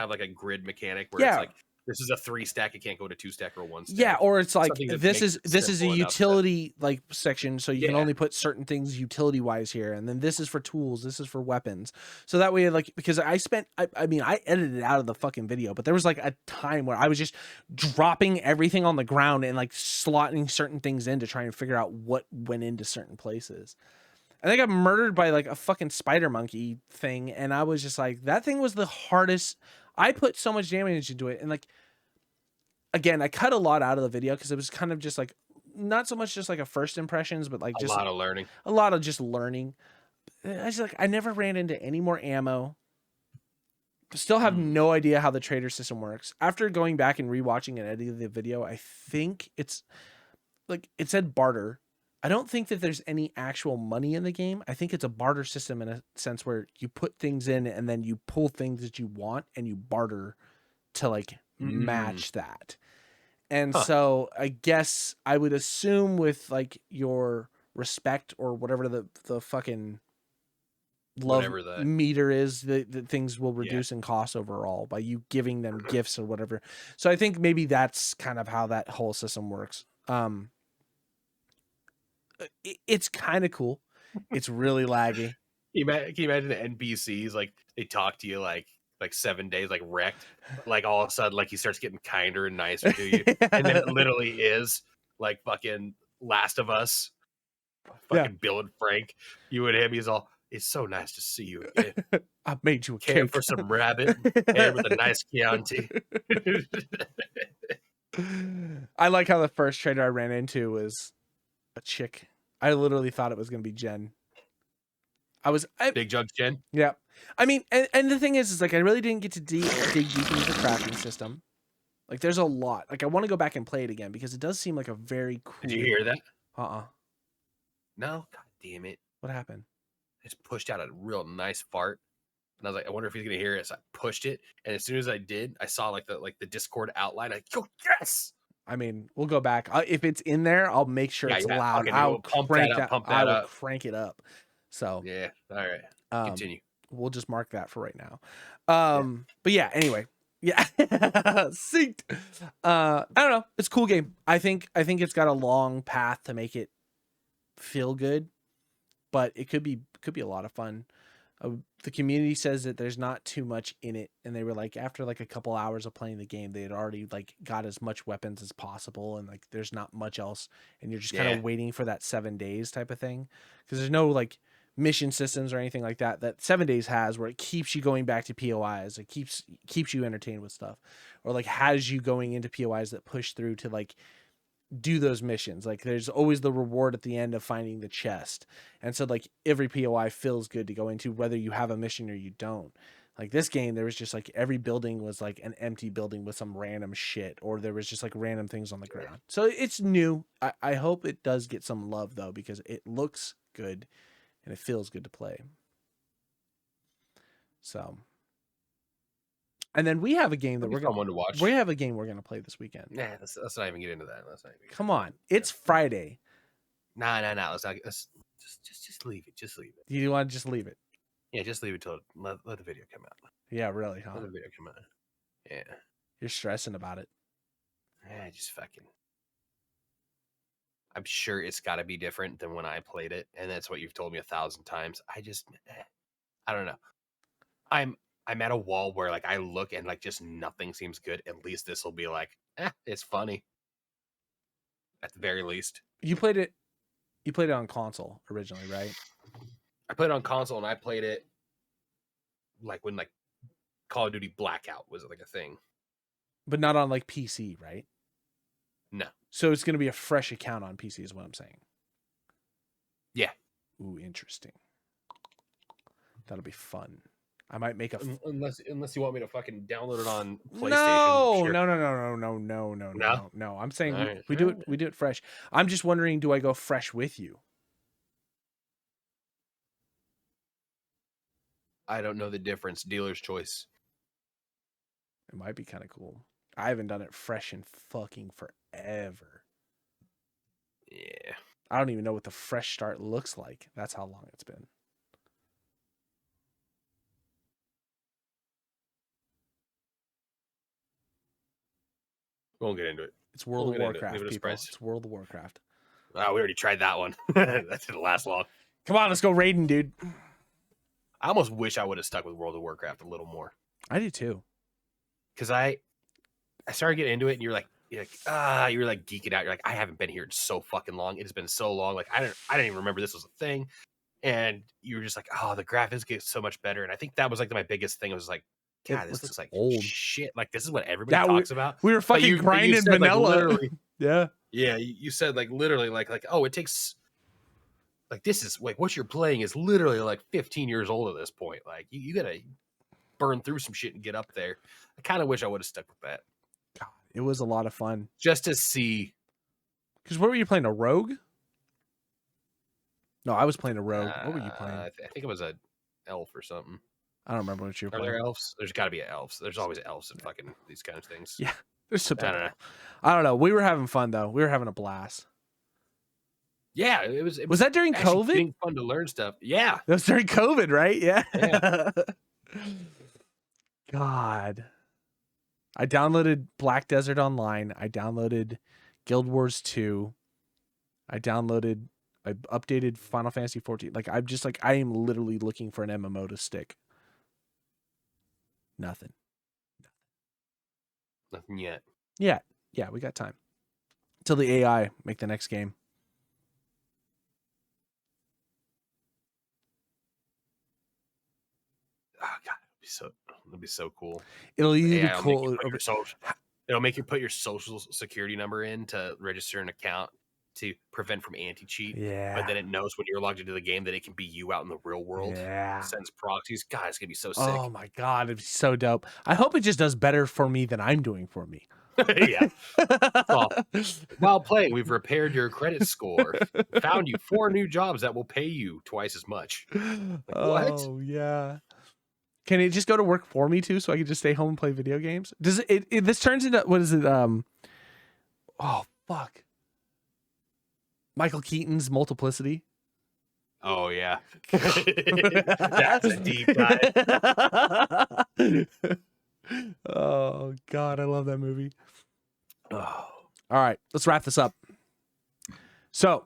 [SPEAKER 1] like a grid mechanic where it's
[SPEAKER 2] yeah.
[SPEAKER 1] like this is a 3 stack, it can't go to 2 stack or 1
[SPEAKER 2] Yeah,
[SPEAKER 1] stack.
[SPEAKER 2] or it's like
[SPEAKER 1] Something that
[SPEAKER 2] this
[SPEAKER 1] makes
[SPEAKER 2] is
[SPEAKER 1] it
[SPEAKER 2] a
[SPEAKER 1] simple enough that
[SPEAKER 2] utility like section, so you can
[SPEAKER 1] yeah,
[SPEAKER 2] only put certain things utility wise here, and then this is for tools, this is for weapons. So that way, like, because I mean, I edited it out of the fucking video, but there was like a time where I was just dropping everything on the ground and like slotting certain things in to try and figure out what went into certain places. And I got murdered by like a fucking spider monkey thing, and I was just like, that thing was the hardest. I put so much damage into it, and like, again, I cut a lot out of the video because it was kind of just like not so much just like a first impressions, but like
[SPEAKER 1] a
[SPEAKER 2] just
[SPEAKER 1] lot of learning.
[SPEAKER 2] a lot of just learning. I was like, I never ran into any more ammo. Still have no idea how the trader system works. After going back and rewatching and editing the video, I think it's like it said barter. I don't think that there's any actual money in the game. I think it's a barter system in a sense where you put things in and then you pull things that you want and you barter to like match that. And so I guess I would assume with like your respect or whatever the fucking love meter is, that things will reduce in cost overall by you giving them gifts or whatever. So I think maybe that's kind of how that whole system works. It's kind of cool. It's really laggy.
[SPEAKER 1] Can you imagine the NPCs like they talk to you like 7 days like wrecked, but, like all of a sudden like he starts getting kinder and nicer to you, and then it literally is like fucking Last of Us, fucking Bill and Frank. You and him, he's all. It's so nice to see you again.
[SPEAKER 2] I made you a
[SPEAKER 1] Care
[SPEAKER 2] cake
[SPEAKER 1] for some rabbit and with a nice Chianti.
[SPEAKER 2] I like how the first trader I ran into was a chick. I literally thought it was going to be Jen.
[SPEAKER 1] Big Jugs Jen.
[SPEAKER 2] Yeah. I mean, and the thing is like I really didn't get to dig deep into the crafting system. Like there's a lot. Like I want to go back and play it again because it does seem like a very cool.
[SPEAKER 1] Did you hear that?
[SPEAKER 2] No.
[SPEAKER 1] God damn it.
[SPEAKER 2] What happened?
[SPEAKER 1] I just pushed out a real nice fart. And I was like, I wonder if he's gonna hear it. So I pushed it, and as soon as I did, I saw like the Discord outline. I go, yes.
[SPEAKER 2] I mean, we'll go back. If it's in there, I'll make sure it's loud.
[SPEAKER 1] I'll pump that up.
[SPEAKER 2] I will crank it up. So
[SPEAKER 1] yeah, all right. Continue.
[SPEAKER 2] We'll just mark that for right now. But yeah, anyway, yeah, synced. I don't know. It's a cool game. I think it's got a long path to make it feel good, but it could be a lot of fun. The community says that there's not too much in it, and they were like, after like a couple hours of playing the game, they had already like got as much weapons as possible, and like there's not much else, and you're just kind of waiting for that 7 days type of thing, because there's no like mission systems or anything like that 7 days has, where it keeps you going back to POIs, it keeps you entertained with stuff, or like has you going into POIs that push through to like do those missions. Like there's always the reward at the end of finding the chest, and so like every POI feels good to go into, whether you have a mission or you don't. Like this game, there was just like every building was like an empty building with some random shit, or there was just like random things on the ground. So it's new. I hope it does get some love though, because it looks good and it feels good to play. So, and then we have a game that we're going to watch. We have a game we're going to play this weekend.
[SPEAKER 1] Nah, let's not even get into that.
[SPEAKER 2] Come on, it's Friday.
[SPEAKER 1] Nah. Let's just leave it. Just leave it.
[SPEAKER 2] You want to just leave it?
[SPEAKER 1] Yeah, just leave it till let the video come out.
[SPEAKER 2] Yeah, really, huh?
[SPEAKER 1] Let the video come out. Yeah.
[SPEAKER 2] You're stressing about it.
[SPEAKER 1] Yeah, just fucking. I'm sure it's got to be different than when I played it, and that's what you've told me 1,000 times. I don't know. I'm at a wall where like I look and like just nothing seems good. At least this will be like, it's funny. At the very least.
[SPEAKER 2] You played it on console originally, right?
[SPEAKER 1] I played it on console, and I played it like when like Call of Duty Blackout was like a thing.
[SPEAKER 2] But not on like PC, right?
[SPEAKER 1] No.
[SPEAKER 2] So it's going to be a fresh account on PC is what I'm saying.
[SPEAKER 1] Yeah.
[SPEAKER 2] Ooh, interesting. That'll be fun. I might make a
[SPEAKER 1] unless you want me to fucking download it on PlayStation.
[SPEAKER 2] No. I'm saying we do it fresh. I'm just wondering, do I go fresh with you?
[SPEAKER 1] I don't know the difference. Dealer's choice.
[SPEAKER 2] It might be kind of cool. I haven't done it fresh in fucking forever.
[SPEAKER 1] Yeah.
[SPEAKER 2] I don't even know what the fresh start looks like. That's how long it's been.
[SPEAKER 1] We won't get into it.
[SPEAKER 2] It's World
[SPEAKER 1] We'll
[SPEAKER 2] of
[SPEAKER 1] get into it.
[SPEAKER 2] Warcraft,
[SPEAKER 1] Leave it a
[SPEAKER 2] people.
[SPEAKER 1] surprise.
[SPEAKER 2] It's World of Warcraft.
[SPEAKER 1] We already tried that one. That didn't last long.
[SPEAKER 2] Come on, let's go raiding, dude.
[SPEAKER 1] I almost wish I would have stuck with World of Warcraft a little more.
[SPEAKER 2] I do too.
[SPEAKER 1] Because I started getting into it, and you're like geeking out. You're like, I haven't been here in so fucking long. It has been so long. Like I didn't even remember this was a thing. And you were just like, oh, the graphics get so much better. And I think that was like my biggest thing. I was like, God, this looks like
[SPEAKER 2] old
[SPEAKER 1] shit. Like this is what everybody talks about.
[SPEAKER 2] We were fucking grinding
[SPEAKER 1] said,
[SPEAKER 2] vanilla.
[SPEAKER 1] Like, literally,
[SPEAKER 2] yeah.
[SPEAKER 1] Yeah, you said like literally like oh, it takes like this is like what you're playing is literally like 15 years old at this point. Like you gotta burn through some shit and get up there. I kind of wish I would have stuck with that.
[SPEAKER 2] God, it was a lot of fun
[SPEAKER 1] just to see.
[SPEAKER 2] Because what were you playing, a rogue? No, I was playing a rogue. What were you playing?
[SPEAKER 1] I think it was a elf or something.
[SPEAKER 2] I don't remember what you were playing.
[SPEAKER 1] Are there elves? There's got to be elves. There's always elves in fucking these kind of things.
[SPEAKER 2] Yeah, there's some.
[SPEAKER 1] I
[SPEAKER 2] don't know. We were having fun though. We were having a blast.
[SPEAKER 1] Yeah, it was.
[SPEAKER 2] Was that during COVID?
[SPEAKER 1] Being fun to learn stuff. Yeah,
[SPEAKER 2] that was during COVID, right? Yeah. God, I downloaded Black Desert Online. I downloaded Guild Wars 2. I updated Final Fantasy 14. Like I'm just like I am literally looking for an MMO to stick. Nothing
[SPEAKER 1] yet.
[SPEAKER 2] Yeah, we got time till the AI make the next game.
[SPEAKER 1] Oh God, it'll be so cool.
[SPEAKER 2] It'll either be cool.
[SPEAKER 1] It'll make you put your social security number in to register an account to prevent from anti-cheat.
[SPEAKER 2] Yeah.
[SPEAKER 1] But then it knows when you're logged into the game that it can be you out in the real world.
[SPEAKER 2] Yeah.
[SPEAKER 1] Sends proxies. God, it's gonna be so sick.
[SPEAKER 2] Oh my God, it'd be so dope. I hope it just does better for me than I'm doing for me.
[SPEAKER 1] Yeah. Well, while playing, we've repaired your credit score. Found you 4 new jobs that will pay you twice as much. Like, what?
[SPEAKER 2] Oh yeah. Can it just go to work for me too, so I can just stay home and play video games? Does it this turns into what is it? Oh fuck. Michael Keaton's Multiplicity.
[SPEAKER 1] Oh yeah. That's a deep dive.
[SPEAKER 2] Oh God, I love that movie.
[SPEAKER 1] Oh.
[SPEAKER 2] All right, let's wrap this up. So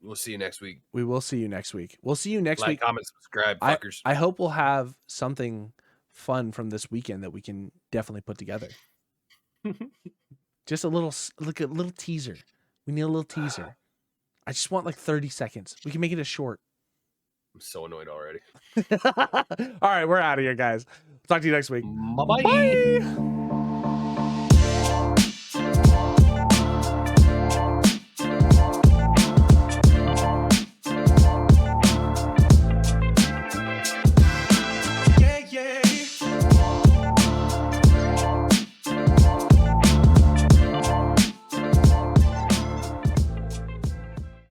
[SPEAKER 1] we'll see you next week.
[SPEAKER 2] We will see you next week. We'll see you next week.
[SPEAKER 1] Comment, subscribe, fuckers.
[SPEAKER 2] I hope we'll have something fun from this weekend that we can definitely put together. Just a little teaser. We need a little teaser. I just want like 30 seconds. We can make it a short.
[SPEAKER 1] I'm so annoyed already.
[SPEAKER 2] All right, we're out of here, guys. Talk to you next week.
[SPEAKER 1] Bye-bye.
[SPEAKER 2] Bye.